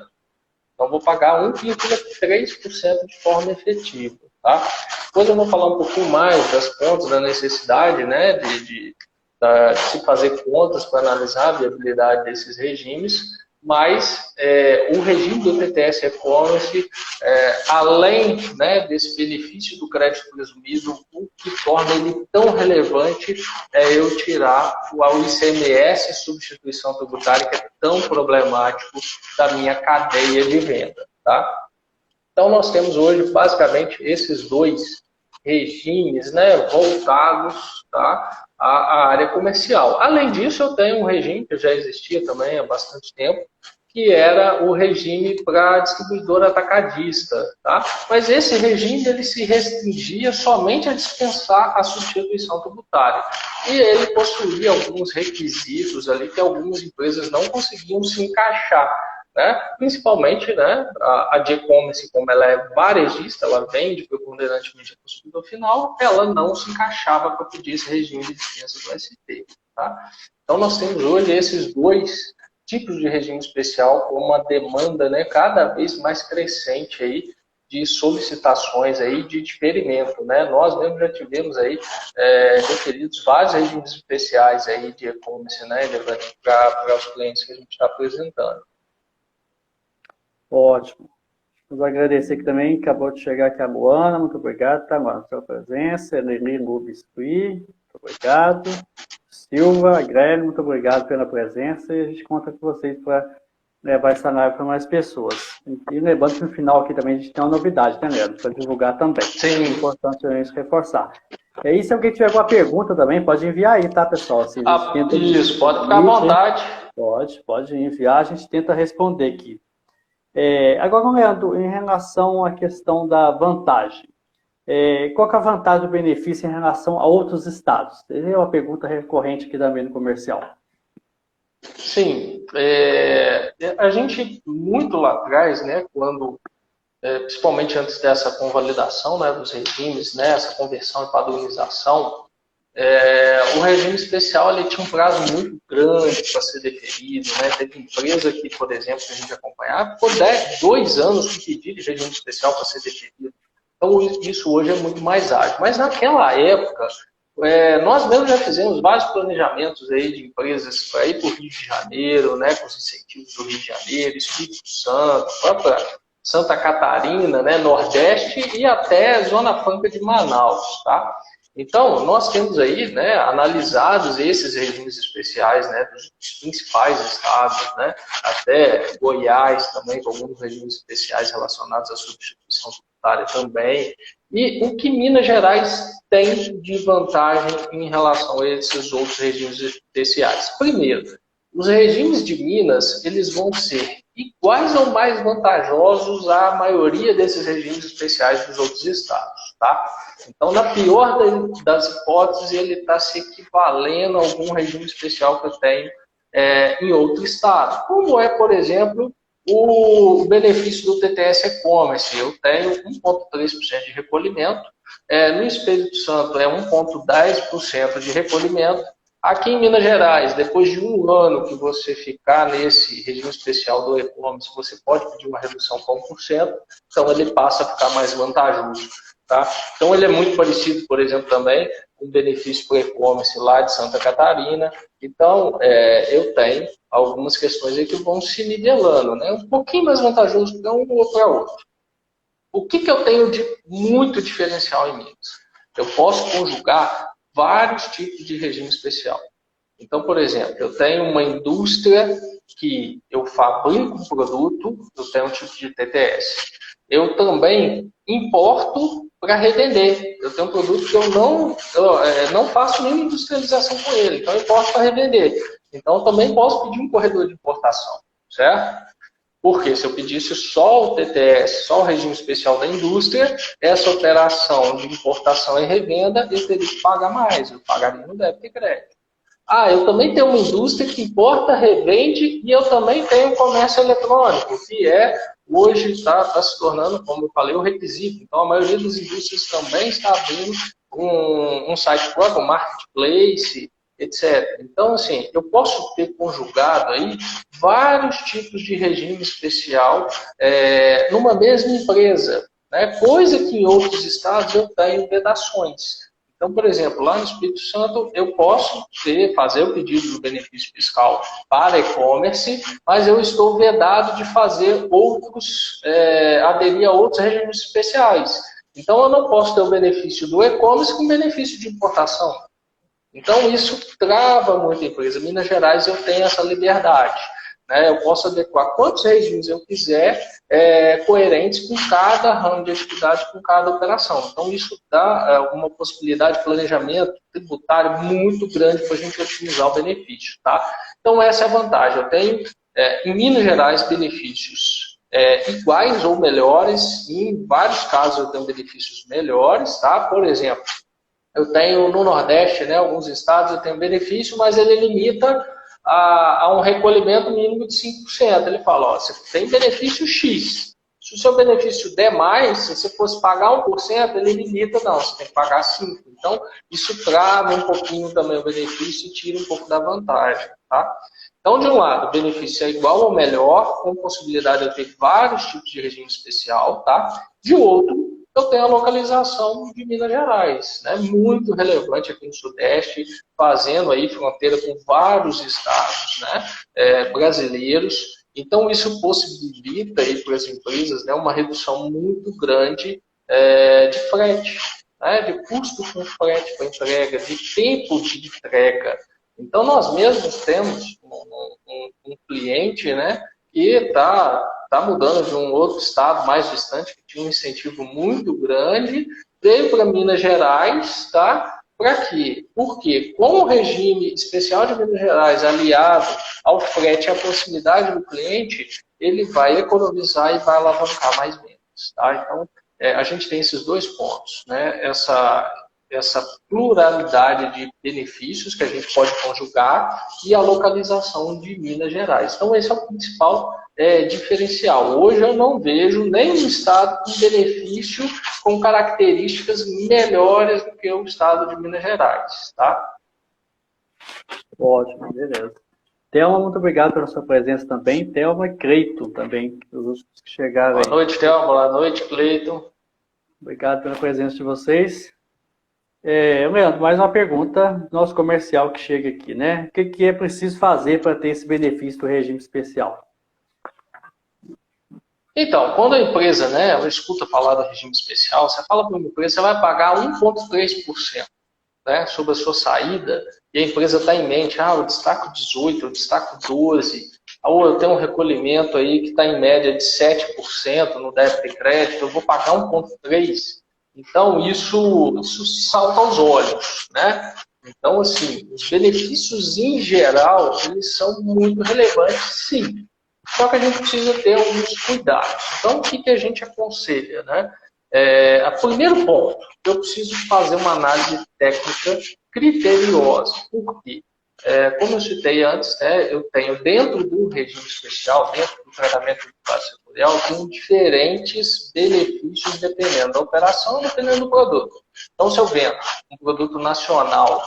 S2: Então, vou pagar 1,3% de forma efetiva. Tá? Depois eu vou falar um pouquinho mais das contas, da necessidade, né, de se fazer contas para analisar a viabilidade desses regimes, mas o regime do TTS e-commerce, além, né, desse benefício do crédito presumido, o que torna ele tão relevante é eu tirar o ICMS substituição tributária, que é tão problemático da minha cadeia de venda. Tá? Então, nós temos hoje, basicamente, esses dois regimes, né, voltados, tá, à área comercial. Além disso, eu tenho um regime que já existia também há bastante tempo, que era o regime para distribuidor atacadista. Tá? Mas esse regime ele se restringia somente a dispensar a substituição tributária. E ele possuía alguns requisitos ali que algumas empresas não conseguiam se encaixar. Né? Principalmente, né, a de e-commerce, como ela é varejista, ela vende preponderantemente ao consumidor final, ela não se encaixava para pedir esse regime de dispensa do ST. Tá? Então, nós temos hoje esses dois tipos de regime especial com uma demanda, né, cada vez mais crescente aí, de solicitações aí de experimento. Né? Nós mesmos já tivemos aí referidos vários regimes especiais aí de e-commerce, né, para os clientes que a gente está apresentando.
S1: Ótimo. Vou agradecer aqui também, acabou de chegar aqui a Luana, muito obrigado, tá, Luana, pela sua presença. Nelly Lubisqui, muito obrigado. Silva, Grélio, muito obrigado pela presença e a gente conta com vocês para levar essa live para mais pessoas. E lembrando que no final aqui também a gente tem uma novidade, né, Nélio? Para divulgar também.
S2: Sim.
S1: É importante a gente reforçar. E aí, se alguém tiver alguma pergunta também, pode enviar aí, tá, pessoal? Assim,
S2: isso, pode ficar à vontade.
S1: Pode enviar, a gente tenta responder aqui. Agora, Leandro, em relação à questão da vantagem, qual que é a vantagem do benefício em relação a outros estados? É uma pergunta recorrente aqui da Meno Comercial.
S2: Sim, a gente, muito lá atrás, né, quando, principalmente antes dessa convalidação, né, dos regimes, né, essa conversão e padronização, o regime especial ele tinha um prazo muito grande para ser deferido, né? Teve empresa que, por exemplo, que a gente acompanhava, ficou 2 anos com pedido de regime especial para ser deferido. Então, isso hoje é muito mais ágil. Mas naquela época, nós mesmos já fizemos vários planejamentos aí de empresas para ir para o Rio de Janeiro, né, com os incentivos do Rio de Janeiro, Espírito Santo, própria Santa Catarina, né, Nordeste e até Zona Franca de Manaus, tá? Então, nós temos aí, né, analisados esses regimes especiais, né, dos principais estados, né, até Goiás também, com alguns regimes especiais relacionados à substituição tributária também. E o que Minas Gerais tem de vantagem em relação a esses outros regimes especiais? Primeiro, os regimes de Minas, eles vão ser iguais ou mais vantajosos à maioria desses regimes especiais dos outros estados, tá? Então, na pior das hipóteses, ele está se equivalendo a algum regime especial que eu tenho em outro estado. Como é, por exemplo, o benefício do TTS e-commerce. Eu tenho 1,3% de recolhimento. No Espírito Santo é 1,10% de recolhimento. Aqui em Minas Gerais, depois de 1 ano que você ficar nesse regime especial do e-commerce, você pode pedir uma redução para 1%, então ele passa a ficar mais vantajoso. Tá? Então ele é muito parecido, por exemplo, também com o benefício para o e-commerce lá de Santa Catarina. Então, eu tenho algumas questões aí que vão se nivelando, né? Um pouquinho mais vantajoso para um ou para outro. O que eu tenho de muito diferencial em Minas? Eu posso conjugar vários tipos de regime especial. Então, por exemplo, eu tenho uma indústria que eu fabrico um produto, eu tenho um tipo de TTS. eu também importo para revender. Eu tenho um produto que eu não faço nenhuma industrialização com ele, então eu importo para revender. Então, eu também posso pedir um corredor de importação, certo? Porque se eu pedisse só o TTS, só o regime especial da indústria, essa operação de importação e revenda, eu teria que pagar mais, eu pagaria no débito e crédito. Ah, eu também tenho uma indústria que importa, revende e eu também tenho comércio eletrônico, que hoje está se tornando, como eu falei, o requisito. Então, a maioria das indústrias também está abrindo um site próprio, um marketplace, etc. Então, assim, eu posso ter conjugado aí vários tipos de regime especial numa mesma empresa, né? Coisa que em outros estados eu tenho vedações. Então, por exemplo, lá no Espírito Santo, eu posso fazer o pedido do benefício fiscal para e-commerce, mas eu estou vedado de fazer aderir a outros regimes especiais. Então, eu não posso ter o benefício do e-commerce com benefício de importação. Então, isso trava muito a empresa. Minas Gerais, eu tenho essa liberdade. Né? Eu posso adequar quantos regimes eu quiser, coerentes com cada ramo de atividade, com cada operação. Então, isso dá uma possibilidade de planejamento tributário muito grande para a gente otimizar o benefício. Tá? Então, essa é a vantagem. Eu tenho, em Minas Gerais, benefícios iguais ou melhores, e em vários casos eu tenho benefícios melhores. Tá? Por exemplo, eu tenho no Nordeste, né, alguns estados, eu tenho benefício, mas ele limita a um recolhimento mínimo de 5%. Ele fala, ó, você tem benefício X. Se o seu benefício der mais, se você fosse pagar 1%, ele limita, não, você tem que pagar 5%. Então, isso trava um pouquinho também o benefício e tira um pouco da vantagem. Tá? Então, de um lado, o benefício é igual ou melhor, com possibilidade de eu ter vários tipos de regime especial. Tá? De outro, eu tenho a localização de Minas Gerais, né? Muito relevante aqui no Sudeste, fazendo aí fronteira com vários estados, né? Brasileiros. Então, isso possibilita aí para as empresas, né, uma redução muito grande de frete, né? De custo com frete para entrega, de tempo de entrega. Então, nós mesmos temos um cliente, né, que está mudando de um outro estado mais distante, que tinha um incentivo muito grande, veio para Minas Gerais, tá? Para quê? Porque com o regime especial de Minas Gerais aliado ao frete e à proximidade do cliente, ele vai economizar e vai alavancar mais vendas, tá? Então, a gente tem esses dois pontos, né? Essa pluralidade de benefícios que a gente pode conjugar e a localização de Minas Gerais. Então, esse é o principal diferencial. Hoje eu não vejo nenhum estado com benefício com características melhores do que o estado de Minas Gerais. Tá?
S1: Ótimo, beleza. Thelma, muito obrigado pela sua presença também. Thelma e Cleiton também, os que chegaram aí.
S2: Boa noite, Thelma. Boa noite, Cleiton.
S1: Obrigado pela presença de vocês. Leandro, mais uma pergunta do nosso comercial que chega aqui, né? O que é preciso fazer para ter esse benefício do regime especial?
S2: Então, quando a empresa, né, ela escuta falar do regime especial, você fala para uma empresa, você vai pagar 1,3%, né, sobre a sua saída, e a empresa está em mente, eu destaco 18, eu destaco 12, ou eu tenho um recolhimento aí que está em média de 7% no débito e crédito, eu vou pagar 1,3%. Então, isso salta aos olhos, né? Então, assim, os benefícios em geral, eles são muito relevantes, sim. Só que a gente precisa ter alguns cuidados. Então, o que a gente aconselha, né? O primeiro ponto, eu preciso fazer uma análise técnica criteriosa. Por quê? Como eu citei antes, né, eu tenho dentro do regime especial, dentro do tratamento setorial, eu tenho diferentes benefícios dependendo da operação e dependendo do produto. Então, se eu vendo um produto nacional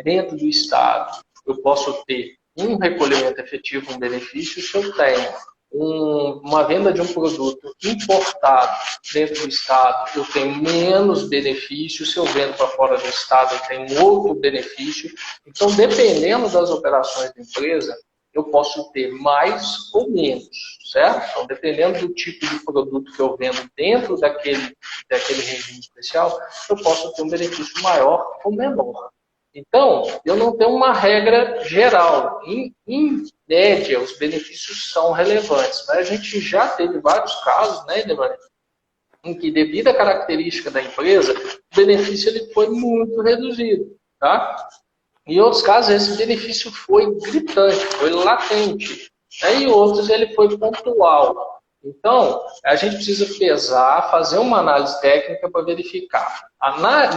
S2: dentro do estado, eu posso ter um recolhimento efetivo, um benefício. Se eu tenho uma venda de um produto importado dentro do estado, eu tenho menos benefício. Se eu vendo para fora do estado, eu tenho outro benefício. Então, dependendo das operações da empresa, eu posso ter mais ou menos, certo? Então, dependendo do tipo de produto que eu vendo dentro daquele regime especial, eu posso ter um benefício maior ou menor. Então, eu não tenho uma regra geral. Em média, os benefícios são relevantes. Mas a gente já teve vários casos, né, Demônio, em que, devido à característica da empresa, o benefício ele foi muito reduzido. Tá? Em outros casos, esse benefício foi gritante, foi latente. Né? E outros, ele foi pontual. Então, a gente precisa pesar, fazer uma análise técnica para verificar.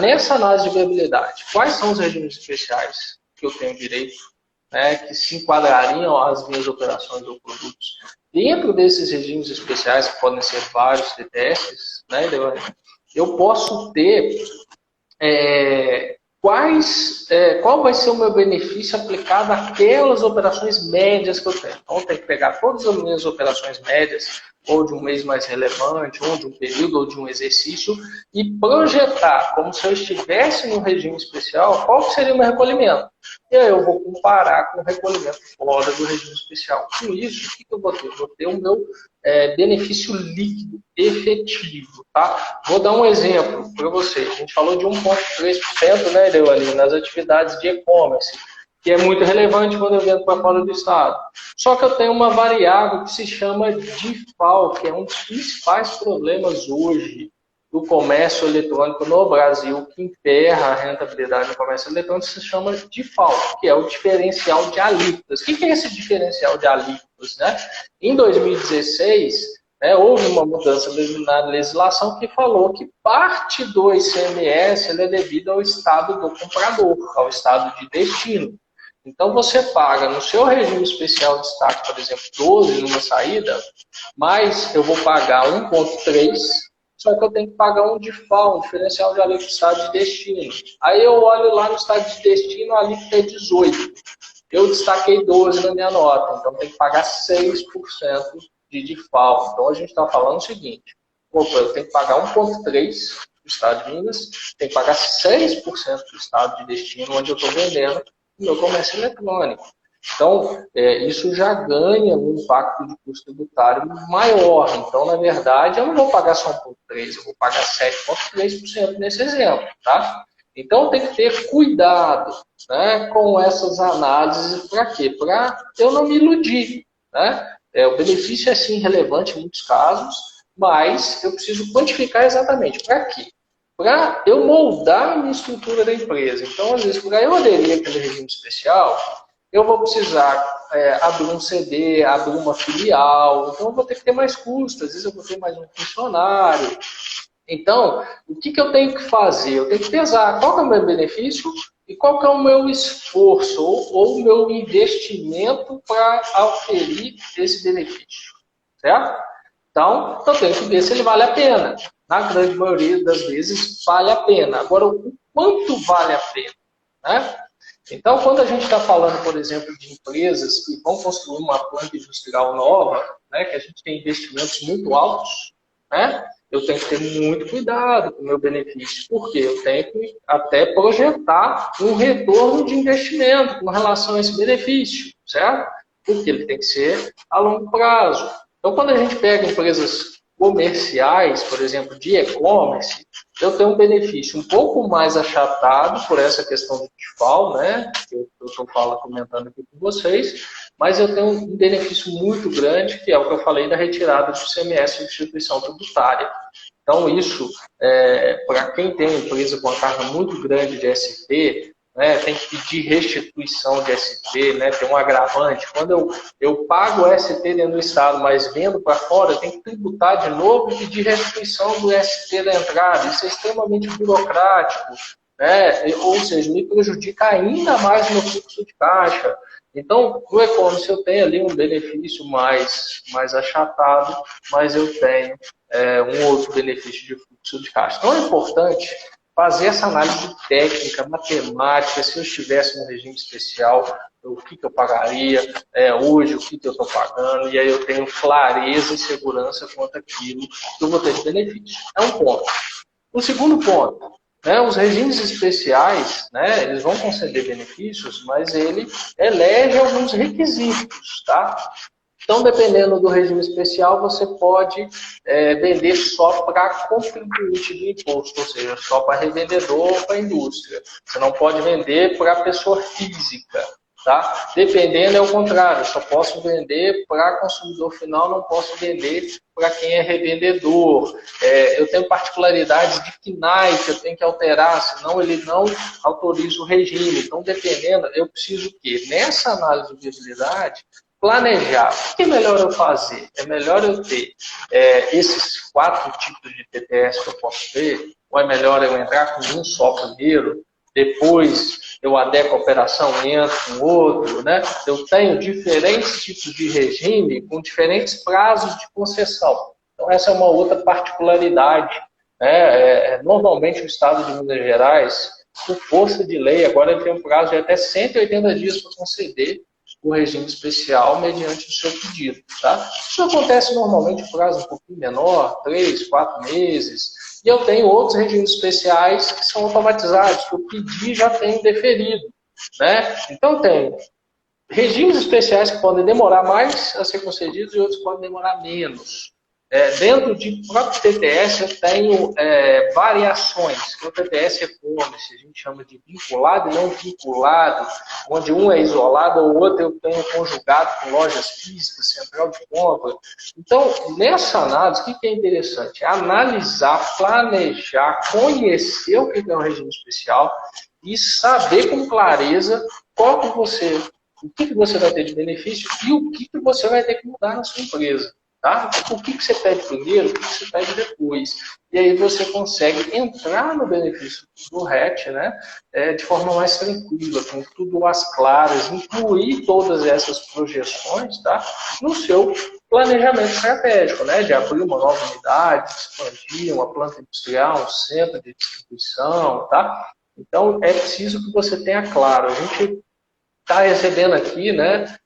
S2: Nessa análise de viabilidade, quais são os regimes especiais que eu tenho direito, né, que se enquadrariam às minhas operações ou produtos? Dentro desses regimes especiais, que podem ser vários TTS, né, eu posso ter qual vai ser o meu benefício aplicado àquelas operações médias que eu tenho. Então, eu tenho que pegar todas as minhas operações médias, ou de um mês mais relevante, ou de um período, ou de um exercício, e projetar, como se eu estivesse no regime especial, qual seria o meu recolhimento. E aí eu vou comparar com o recolhimento fora do regime especial. Com isso, o que eu vou ter? Vou ter o meu benefício líquido efetivo. Tá? Vou dar um exemplo para vocês. A gente falou de 1,3%, né, deu ali, nas atividades de e-commerce, que é muito relevante quando eu vendo para fora do estado. Só que eu tenho uma variável que se chama DIFAL, que é um dos principais problemas hoje do comércio eletrônico no Brasil, que emperra a rentabilidade do comércio eletrônico, se chama DIFAL, que é o diferencial de alíquotas. O que é esse diferencial de alíquotas? Né? Em 2016, houve uma mudança na legislação que falou que parte do ICMS é devida ao estado do comprador, ao estado de destino. Então, você paga no seu regime especial de destaque, por exemplo, 12 numa saída, mas eu vou pagar 1,3, só que eu tenho que pagar um DIFAL, um diferencial de alíquota do estado de destino. Aí eu olho lá no estado de destino, a alíquota é 18. Eu destaquei 12 na minha nota, então tem que pagar 6% de DIFAL. Então, a gente está falando o seguinte, eu tenho que pagar 1,3 do estado de Minas, tenho que pagar 6% do estado de destino, onde eu estou vendendo o meu comércio eletrônico. Então, isso já ganha um impacto de custo tributário maior. Então, na verdade, eu não vou pagar só 1,3%, eu vou pagar 7,3% nesse exemplo. Tá? Então, tem que ter cuidado, né, com essas análises. Para quê? Para eu não me iludir. Né? O benefício é sim relevante em muitos casos, mas eu preciso quantificar exatamente para quê? Para eu moldar a minha estrutura da empresa. Então, às vezes, para eu aderir àquele regime especial, eu vou precisar abrir um CD, abrir uma filial, então eu vou ter que ter mais custos, às vezes eu vou ter mais um funcionário. Então, o que eu tenho que fazer? Eu tenho que pesar qual que é o meu benefício e qual que é o meu esforço ou o meu investimento para auferir esse benefício, certo? Então, eu tenho que ver se ele vale a pena. Na grande maioria das vezes, vale a pena. Agora, o quanto vale a pena? Né? Então, quando a gente está falando, por exemplo, de empresas que vão construir uma planta industrial nova, né, que a gente tem investimentos muito altos, né, eu tenho que ter muito cuidado com o meu benefício, porque eu tenho que até projetar um retorno de investimento com relação a esse benefício, certo? Porque ele tem que ser a longo prazo. Então, quando a gente pega empresas comerciais, por exemplo, de e-commerce, eu tenho um benefício um pouco mais achatado por essa questão do DIFAL, né, que eu estou comentando aqui com vocês, mas eu tenho um benefício muito grande, que é o que eu falei da retirada do ICMS de instituição tributária. Então, isso, para quem tem uma empresa com uma carga muito grande de SP, né, tem que pedir restituição de SP, né, tem um agravante. Quando eu pago o SP dentro do Estado, mas vendo para fora, eu tenho que tributar de novo e pedir restituição do SP da entrada. Isso é extremamente burocrático, né, ou seja, me prejudica ainda mais no fluxo de caixa. Então, no e-commerce eu tenho ali um benefício mais achatado, mas eu tenho um outro benefício de fluxo de caixa. Então, é importante fazer essa análise técnica, matemática, se eu estivesse no regime especial, o que eu pagaria, hoje, o que eu estou pagando, e aí eu tenho clareza e segurança quanto àquilo que eu vou ter de benefício. É um ponto. O segundo ponto, os regimes especiais, eles vão conceder benefícios, mas ele elege alguns requisitos, tá? Então, dependendo do regime especial, você pode vender só para contribuinte do imposto, ou seja, só para revendedor ou para indústria. Você não pode vender para pessoa física. Tá? Dependendo é o contrário, eu só posso vender para consumidor final, não posso vender para quem é revendedor. Eu tenho particularidades de KNAI que eu tenho que alterar, senão ele não autoriza o regime. Então, dependendo, eu preciso o quê? Nessa análise de viabilidade, planejar. O que é melhor eu fazer? É melhor eu ter esses 4 tipos de TTS que eu posso ter? Ou é melhor eu entrar com um só primeiro, depois eu adequo a operação e entro com outro, né? Eu tenho diferentes tipos de regime com diferentes prazos de concessão. Então, essa é uma outra particularidade, né? Normalmente, o Estado de Minas Gerais, por força de lei, agora ele tem um prazo de até 180 dias para conceder o regime especial mediante o seu pedido. Tá? Isso acontece normalmente em prazo um pouquinho menor, 3, 4 meses. E eu tenho outros regimes especiais que são automatizados, que eu pedi e já tenho deferido. Né? Então, tem regimes especiais que podem demorar mais a ser concedidos e outros podem demorar menos. Dentro de próprio TTS, eu tenho variações, que o TTS e-commerce, a gente chama de vinculado e não vinculado, onde um é isolado, o outro eu tenho conjugado com lojas físicas, central de compra. Então, nessa análise, o que é interessante? É analisar, planejar, conhecer o que é um regime especial e saber com clareza o que você vai ter de benefício e o que você vai ter que mudar na sua empresa. Tá? O que você pede primeiro, o que você pede depois. E aí você consegue entrar no benefício do RET, né, de forma mais tranquila, com tudo às claras, incluir todas essas projeções, tá, no seu planejamento estratégico, né, de abrir uma nova unidade, expandir uma planta industrial, um centro de distribuição. Tá? Então, é preciso que você tenha claro. A gente está recebendo aqui, né,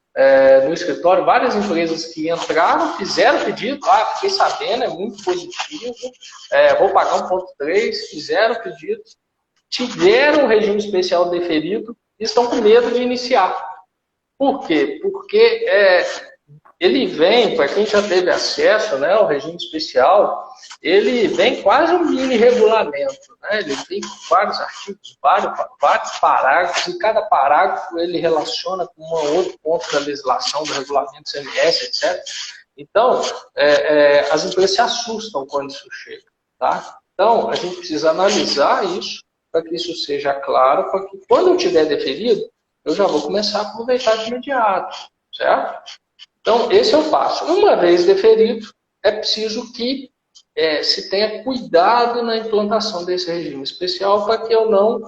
S2: no escritório, várias empresas que entraram, fizeram pedido, fiquei sabendo, é muito positivo, vou pagar 1,3, fizeram pedido, tiveram o regime especial deferido e estão com medo de iniciar. Por quê? Porque ele vem, para quem já teve acesso, né, ao regime especial, ele vem quase um mini regulamento. Né? Ele tem vários artigos, vários parágrafos, e cada parágrafo ele relaciona com um outro ponto da legislação, do regulamento CMS, etc. Então, as empresas se assustam quando isso chega. Tá? Então, a gente precisa analisar isso, para que isso seja claro, para que quando eu tiver deferido, eu já vou começar a aproveitar de imediato. Certo? Então, esse é o passo. Uma vez deferido, é preciso que se tenha cuidado na implantação desse regime especial para que eu não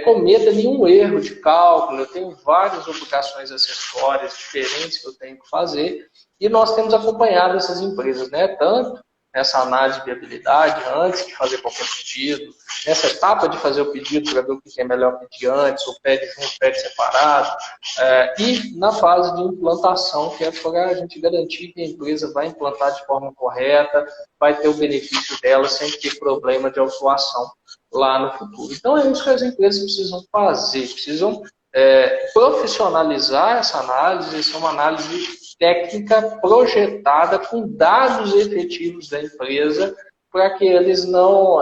S2: cometa nenhum erro de cálculo. Eu tenho várias obrigações acessórias diferentes que eu tenho que fazer e nós temos acompanhado essas empresas, né? Tanto nessa análise de viabilidade, antes de fazer qualquer pedido, nessa etapa de fazer o pedido para ver o que é melhor pedir antes, ou pede junto, pede separado, e na fase de implantação, que é para a gente garantir que a empresa vai implantar de forma correta, vai ter o benefício dela sem ter problema de autuação lá no futuro. Então, é isso que as empresas precisam fazer, precisam profissionalizar essa análise, essa é uma análise técnica projetada com dados efetivos da empresa para que eles não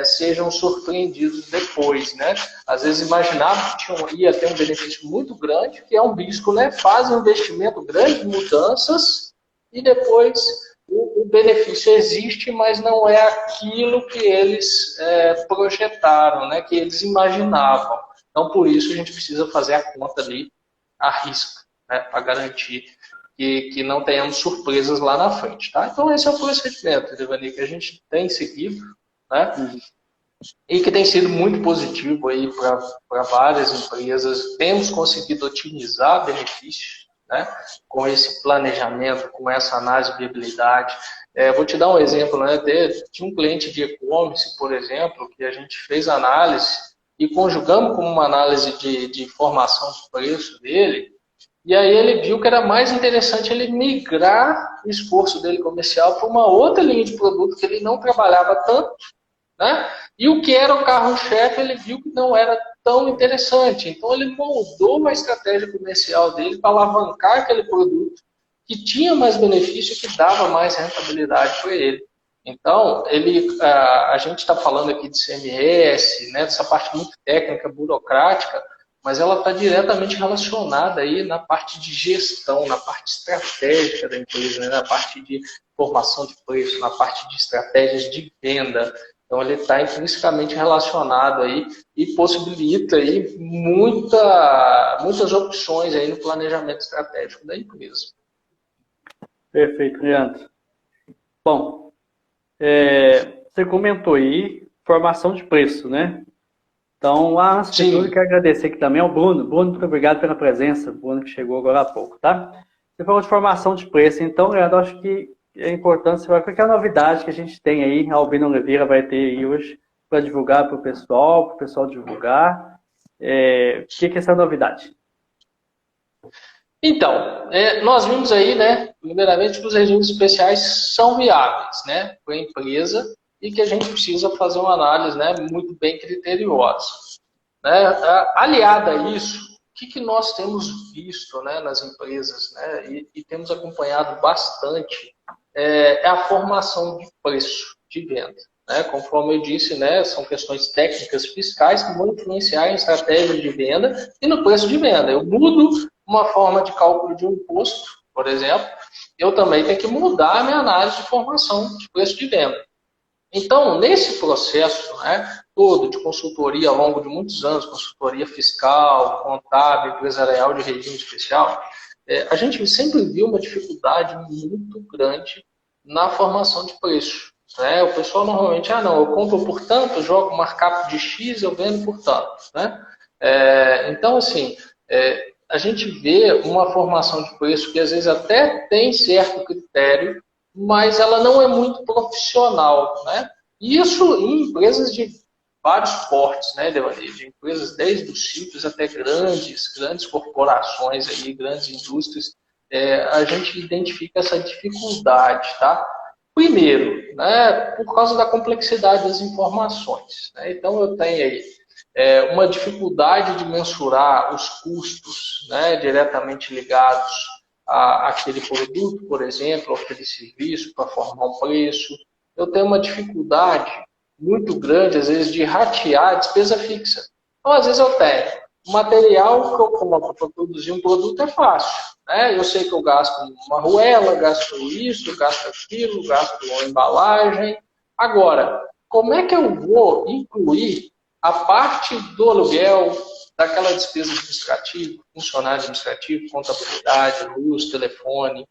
S2: sejam surpreendidos depois. Né? Às vezes imaginavam que ia ter um benefício muito grande, que é um risco, né? Fazem um investimento grande em mudanças e depois o benefício existe, mas não é aquilo que eles projetaram, né? Que eles imaginavam. Então, por isso, a gente precisa fazer a conta ali à risca, né? Para garantir que não tenhamos surpresas lá na frente. Tá? Então, esse é o procedimento, Devani, que a gente tem seguido, né? E que tem sido muito positivo aí para várias empresas. Temos conseguido otimizar benefícios, né? Com esse planejamento, com essa análise de viabilidade. Vou te dar um exemplo, né? De um cliente de e-commerce, por exemplo, que a gente fez análise e conjugamos com uma análise de formação do preço dele. E aí ele viu que era mais interessante ele migrar o esforço dele comercial para uma outra linha de produto que ele não trabalhava tanto, né? E o que era o carro-chefe, ele viu que não era tão interessante. Então ele moldou uma estratégia comercial dele para alavancar aquele produto que tinha mais benefício e que dava mais rentabilidade para ele. Então, a gente está falando aqui de CMS, né, dessa parte muito técnica, burocrática, mas ela está diretamente relacionada aí na parte de gestão, na parte estratégica da empresa, né? Na parte de formação de preço, na parte de estratégias de venda. Então, ele está intrinsecamente relacionado aí e possibilita aí muitas opções aí no planejamento estratégico da empresa.
S1: Perfeito, Leandro. Bom, você comentou aí formação de preço, né? Então, antes de tudo, eu quero agradecer aqui também ao Bruno. Bruno, muito obrigado pela presença. Bruno que chegou agora há pouco, tá? Você falou de formação de preço, então, Leandro, acho que é importante você ver qual é a novidade que a gente tem aí, a Albina Oliveira vai ter aí hoje para divulgar para o pessoal divulgar. O que é essa novidade?
S2: Então, nós vimos aí, né, primeiramente, que os regimes especiais são viáveis, né, para a empresa e que a gente precisa fazer uma análise, né, muito bem criteriosa. Né? Aliada a isso, o que nós temos visto, né, nas empresas, né, e temos acompanhado bastante, é a formação de preço de venda. Né? Conforme eu disse, né, são questões técnicas fiscais que vão influenciar em estratégia de venda e no preço de venda. Eu mudo uma forma de cálculo de um imposto, por exemplo, eu também tenho que mudar a minha análise de formação de preço de venda. Então, nesse processo, né, todo de consultoria ao longo de muitos anos, consultoria fiscal, contábil, empresarial de regime especial, a gente sempre viu uma dificuldade muito grande na formação de preço. Né? O pessoal normalmente, não, eu compro por tanto, jogo markup de X, eu vendo por tanto. Né? Então, assim, a gente vê uma formação de preço que às vezes até tem certo critério, mas ela não é muito profissional, né? Isso em empresas de vários portes, né, de empresas desde os simples até grandes corporações, aí, grandes indústrias, a gente identifica essa dificuldade, tá? Primeiro, né, por causa da complexidade das informações. Né? Então, eu tenho aí uma dificuldade de mensurar os custos, né, diretamente ligados àquele produto, por exemplo, aquele serviço para formar um preço. Eu tenho uma dificuldade muito grande, às vezes, de ratear a despesa fixa. Então, às vezes, eu tenho o material que eu compro para produzir um produto é fácil. Né? Eu sei que eu gasto uma arruela, gasto isso, gasto aquilo, gasto uma embalagem. Agora, como é que eu vou incluir a parte do aluguel, daquela despesa administrativa, funcionário administrativo, contabilidade, luz, telefone?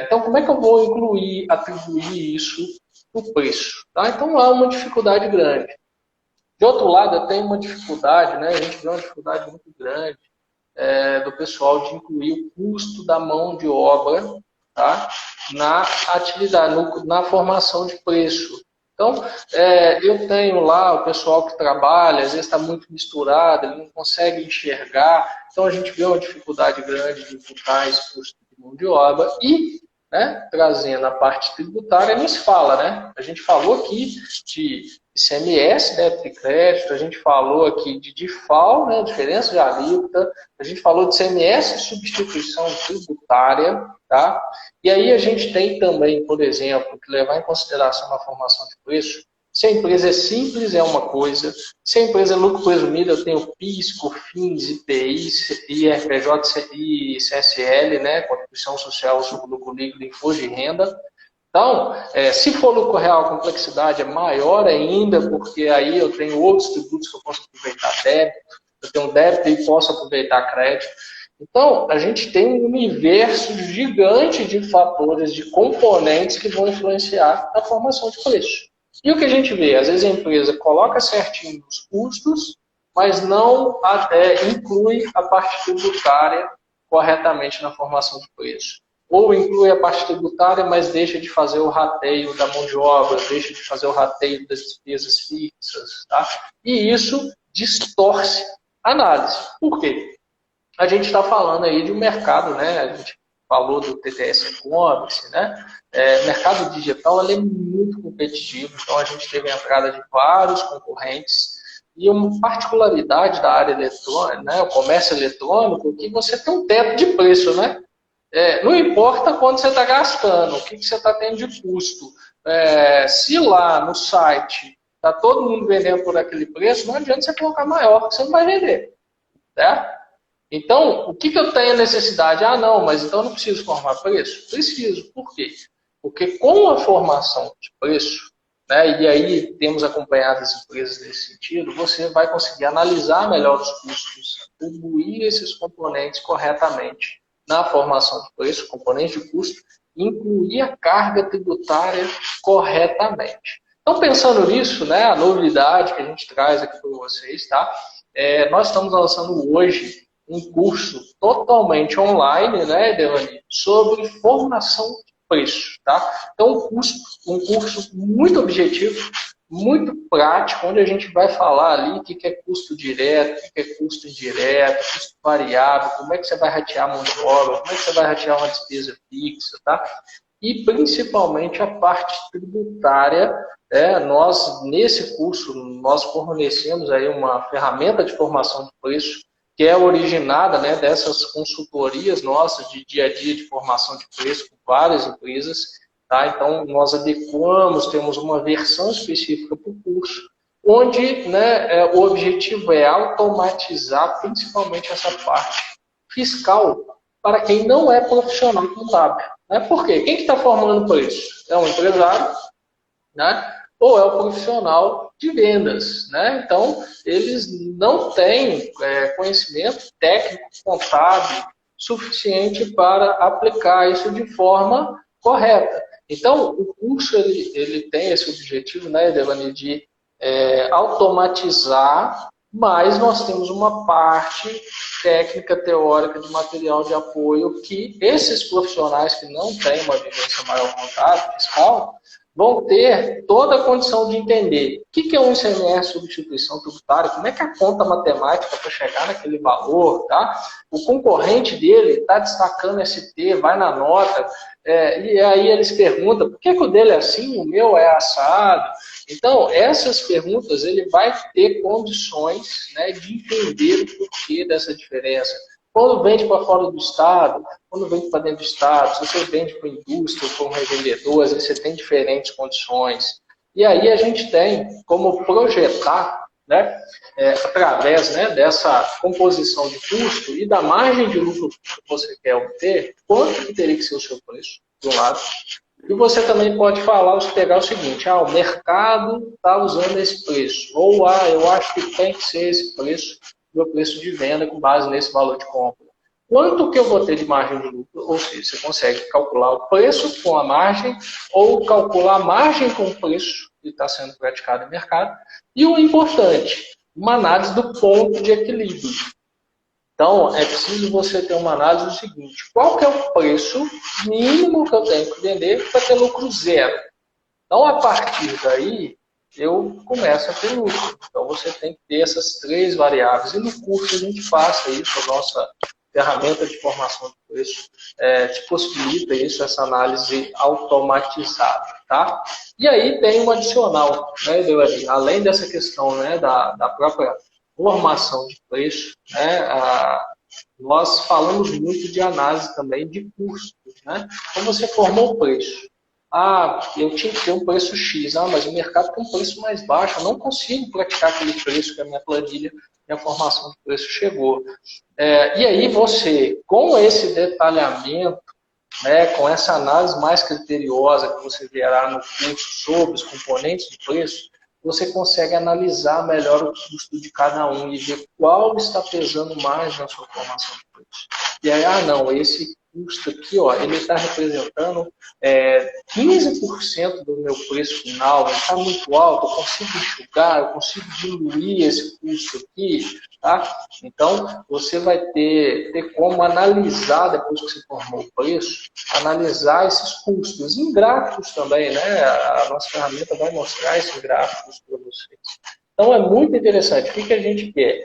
S2: Então, como é que eu vou atribuir isso no preço? Tá? Então, há uma dificuldade grande. De outro lado, eu tenho uma dificuldade, né? A gente vê uma dificuldade muito grande do pessoal de incluir o custo da mão de obra, tá? Na atividade, na formação de preço. Então, eu tenho lá o pessoal que trabalha, às vezes está muito misturado, ele não consegue enxergar, então a gente vê uma dificuldade grande de imputar esse custo de mão de obra e, né, trazendo a parte tributária, nem se fala, né? A gente falou aqui de ICMS, débito e crédito, a gente falou aqui de DIFAL, né, diferença de alíquota, a gente falou de ICMS, substituição tributária, tá? E aí a gente tem também, por exemplo, que levar em consideração na formação de preço. Se a empresa é simples, é uma coisa. Se a empresa é lucro presumido, eu tenho PIS, COFINS, IPI, IRPJ e CSL, né? Contribuição Social sobre Lucro Líquido e Imposto de Renda. Então, se for lucro real, a complexidade é maior ainda, porque aí eu tenho outros tributos que eu posso aproveitar débito, eu tenho débito e posso aproveitar crédito. Então, a gente tem um universo gigante de fatores, de componentes que vão influenciar a formação de preço. E o que a gente vê? Às vezes a empresa coloca certinho os custos, mas não inclui a parte tributária corretamente na formação de preço. Ou inclui a parte tributária, mas deixa de fazer o rateio da mão de obra, deixa de fazer o rateio das despesas fixas. Tá? E isso distorce a análise. Por quê? A gente está falando aí de um mercado, né? A gente falou do TTS e-commerce, né? Mercado digital ele é muito competitivo, então a gente teve a entrada de vários concorrentes e uma particularidade da área eletrônica, né? O comércio eletrônico, que você tem um teto de preço, né? Não importa quanto você está gastando, o que você está tendo de custo. Se lá no site está todo mundo vendendo por aquele preço, não adianta você colocar maior, que você não vai vender. certo? Então, o que eu tenho necessidade? Ah, não, mas então eu não preciso formar preço? Preciso. Por quê? Porque com a formação de preço, né, e aí temos acompanhado as empresas nesse sentido, você vai conseguir analisar melhor os custos, atribuir esses componentes corretamente na formação de preço, componentes de custo, incluir a carga tributária corretamente. Então, pensando nisso, né, a novidade que a gente traz aqui para vocês, tá? Nós estamos lançando hoje um curso totalmente online, né, Devani, sobre formação de preço, tá? Então, um curso muito objetivo, muito prático, onde a gente vai falar ali o que é custo direto, o que é custo indireto, custo variável, como é que você vai ratear a mão de obra, como é que você vai ratear uma despesa fixa, tá? E principalmente a parte tributária. Nós, nesse curso, nós fornecemos aí uma ferramenta de formação de preço que é originada, né, dessas consultorias nossas de dia a dia de formação de preço com várias empresas. Tá? Então, nós adequamos, temos uma versão específica para o curso, onde, né, o objetivo é automatizar principalmente essa parte fiscal para quem não é profissional contábil. Né? Por quê? Quem que está formando preço? É um empresário, né? Ou é o profissional de vendas. Né? Então, eles não têm conhecimento técnico, contábil, suficiente para aplicar isso de forma correta. Então, o curso ele tem esse objetivo, né, Devani, de automatizar, mas nós temos uma parte técnica, teórica, de material de apoio que esses profissionais que não têm uma vivência maior contábil, fiscal, vão ter toda a condição de entender o que é um ICMS substituição tributária, como é que a conta matemática para chegar naquele valor, tá? O concorrente dele está destacando ST, vai na nota, e aí eles perguntam, por que o dele é assim, o meu é assado? Então, essas perguntas ele vai ter condições, né, de entender o porquê dessa diferença. Quando vende para fora do estado, quando vende para dentro do estado, se você vende para a indústria ou para um revendedor, às vezes você tem diferentes condições. E aí a gente tem como projetar, né, através, né, dessa composição de custo e da margem de lucro que você quer obter, quanto que teria que ser o seu preço, de um lado. E você também pode pegar o seguinte, o mercado está usando esse preço, ou eu acho que tem que ser esse preço, meu preço de venda com base nesse valor de compra. Quanto que eu vou ter de margem de lucro? Ou seja, você consegue calcular o preço com a margem ou calcular a margem com o preço que está sendo praticado no mercado. E o importante, uma análise do ponto de equilíbrio. Então, é preciso você ter uma análise do seguinte, qual que é o preço mínimo que eu tenho que vender para ter lucro zero? Então, a partir daí, eu começo a ter lucro. Então, você tem que ter essas três variáveis. E no curso a gente passa isso, a nossa ferramenta de formação de preço te possibilita isso, essa análise automatizada. Tá? E aí tem um adicional, né, Deus? Além dessa questão, né, da própria formação de preço, né, nós falamos muito de análise também de custos. Né? Então, você formou o preço. Eu tinha que ter um preço X. Mas o mercado tem um preço mais baixo. Eu não consigo praticar aquele preço que a minha planilha, minha formação de preço chegou. E aí você, com esse detalhamento, né, com essa análise mais criteriosa que você verá no curso sobre os componentes de preço, você consegue analisar melhor o custo de cada um e ver qual está pesando mais na sua formação de preço. E aí, esse custo aqui, ele está representando 15% do meu preço final, ele está muito alto, eu consigo enxugar, eu consigo diluir esse custo aqui, tá? Então, você vai ter como analisar, depois que você formou o preço, analisar esses custos, em gráficos também, né? A nossa ferramenta vai mostrar esses gráficos para vocês. Então, é muito interessante. O que a gente quer?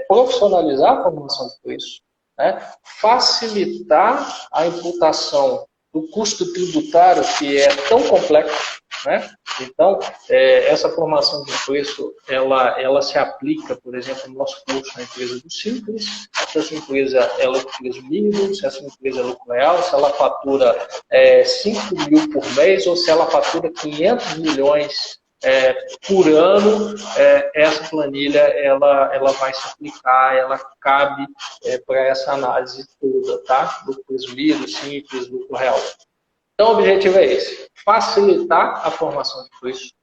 S2: Profissionalizar a formação de preço, né? Facilitar a imputação do custo tributário, que é tão complexo, né? Então, essa formação de preço, ela se aplica, por exemplo, no nosso curso na empresa do Simples. Se essa empresa é lucro presumido, se essa empresa é lucro real, se ela fatura 5 mil por mês ou se ela fatura 500 milhões por ano, essa planilha ela vai se aplicar, ela cabe para essa análise toda, tá? Lucro presumido, simples, lucro real. Então, o objetivo é esse: facilitar a formação de preço,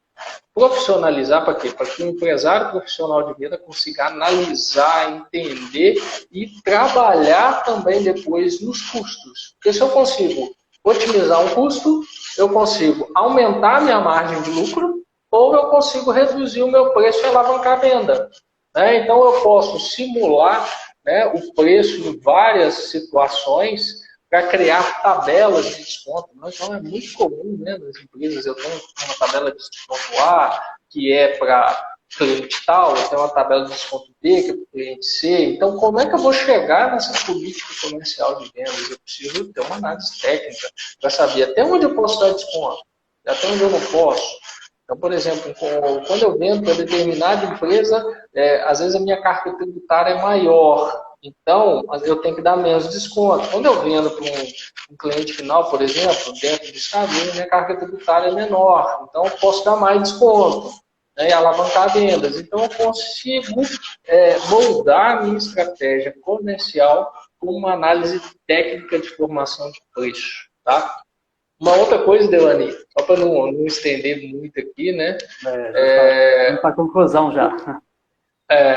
S2: profissionalizar para quê? Para que o empresário profissional de venda consiga analisar, entender e trabalhar também depois nos custos. Porque se eu consigo otimizar um custo, eu consigo aumentar a minha margem de lucro ou eu consigo reduzir o meu preço e alavancar a venda. Né? Então, eu posso simular, né, o preço em várias situações para criar tabelas de desconto. Então, é muito comum, né, nas empresas. Eu tenho uma tabela de desconto A, que é para cliente tal, eu tenho uma tabela de desconto B, que é para o cliente C. Então, como é que eu vou chegar nessa política comercial de vendas? Eu preciso ter uma análise técnica para saber até onde eu posso dar desconto, até onde eu não posso. Então, por exemplo, quando eu vendo para determinada empresa, às vezes a minha carga tributária é maior. Então, eu tenho que dar menos desconto. Quando eu vendo para um cliente final, por exemplo, dentro do estado, minha carga tributária é menor. Então, eu posso dar mais desconto, né, e alavancar vendas. Então, eu consigo moldar a minha estratégia comercial com uma análise técnica de formação de preço. Tá? Uma outra coisa, Delaney, só para não estender muito aqui, né?
S1: Vamos para a conclusão já.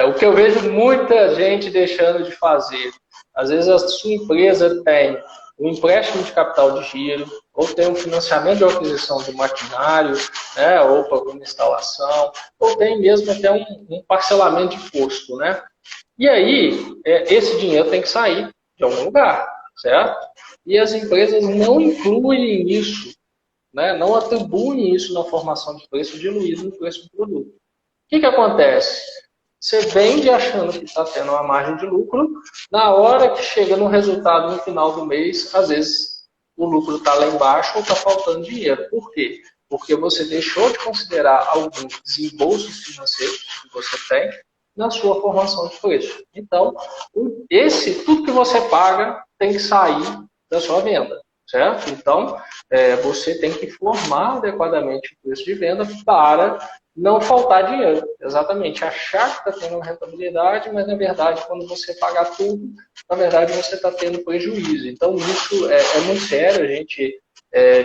S2: O que eu vejo muita gente deixando de fazer. Às vezes a sua empresa tem um empréstimo de capital de giro, ou tem um financiamento de aquisição de maquinário, né, ou para alguma instalação, ou tem mesmo até um parcelamento de custo, né? E aí, esse dinheiro tem que sair de algum lugar, certo? E as empresas não incluem isso, né, não atribuem isso na formação de preço diluído no preço do produto. O que acontece? Você vende achando que está tendo uma margem de lucro, na hora que chega no resultado no final do mês, às vezes o lucro está lá embaixo ou está faltando dinheiro. Por quê? Porque você deixou de considerar alguns desembolsos financeiros que você tem na sua formação de preço. Então, tudo que você paga tem que sair da sua venda, certo? Então, você tem que formar adequadamente o preço de venda para não faltar dinheiro. Exatamente. Achar que está tendo rentabilidade, mas na verdade, quando você pagar tudo, na verdade você está tendo prejuízo. Então, isso é muito sério. A gente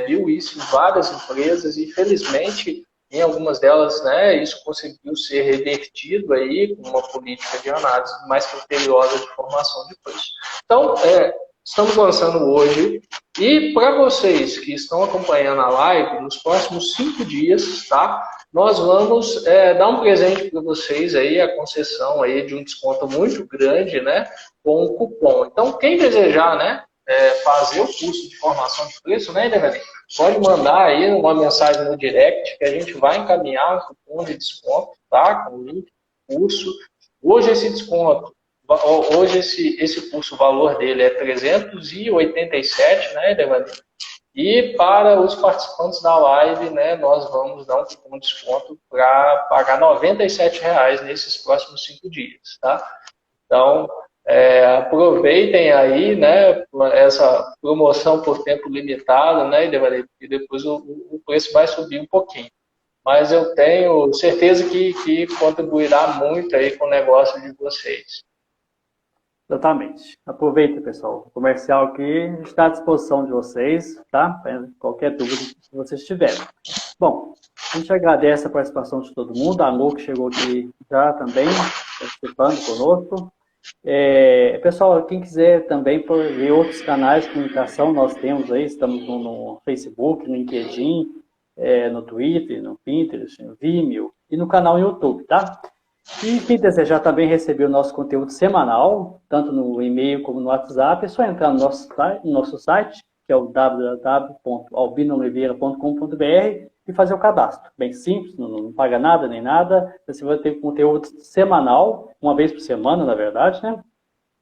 S2: viu isso em várias empresas e, felizmente, em algumas delas, né, isso conseguiu ser revertido aí com uma política de análise mais criteriosa de formação de preço. Então, estamos lançando hoje. E para vocês que estão acompanhando a live, nos próximos 5 dias, tá? Nós vamos dar um presente para vocês aí, a concessão aí de um desconto muito grande, né? Com um cupom. Então, quem desejar, né, fazer o curso de formação de preço, né, Devaney? Pode mandar aí uma mensagem no direct que a gente vai encaminhar um cupom de desconto, tá? Com o link do curso. Hoje esse desconto, hoje esse curso, o valor dele é 387, né, Devaney? E para os participantes da live, né, nós vamos dar um desconto para pagar R$ 97 nesses próximos 5 dias, tá? Então, aproveitem aí, né, essa promoção por tempo limitado, né, e depois o preço vai subir um pouquinho. Mas eu tenho certeza que contribuirá muito aí com o negócio de vocês.
S1: Exatamente. Aproveita, pessoal. O comercial aqui está à disposição de vocês, tá? Qualquer dúvida que vocês tiverem. Bom, a gente agradece a participação de todo mundo. A Lu que chegou aqui já também, participando conosco. Pessoal, quem quiser também ver outros canais de comunicação, nós temos aí, estamos no Facebook, no LinkedIn, no Twitter, no Pinterest, no Vimeo e no canal YouTube, tá? E quem desejar também receber o nosso conteúdo semanal, tanto no e-mail como no WhatsApp, é só entrar no nosso site, que é o www.albinooliveira.com.br e fazer o cadastro. Bem simples, não paga nada nem nada. Você vai ter conteúdo semanal, uma vez por semana, na verdade, né?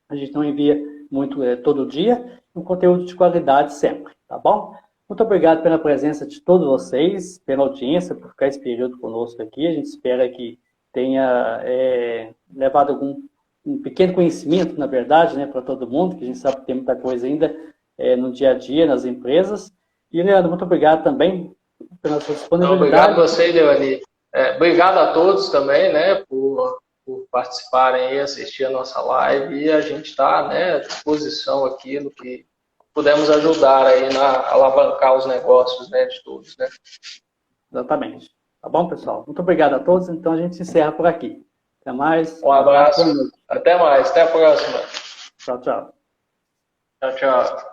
S1: A gente não envia muito todo dia, um conteúdo de qualidade sempre, tá bom? Muito obrigado pela presença de todos vocês, pela audiência, por ficar esse período conosco aqui. A gente espera que tenha levado um pequeno conhecimento, na verdade, né, para todo mundo, que a gente sabe que tem muita coisa ainda no dia a dia, nas empresas. E, Leandro, muito obrigado também pela sua disponibilidade.
S2: Obrigado a você, Devaney. Obrigado a todos também, né, por participarem e assistir a nossa live, e a gente está, né, à disposição aqui no que pudermos ajudar aí na alavancar os negócios, né, de todos, né.
S1: Exatamente. Tá bom, pessoal? Muito obrigado a todos. Então a gente se encerra por aqui. Até mais.
S2: Um abraço. Até mais. Até a próxima.
S1: Tchau, tchau.
S2: Tchau, tchau.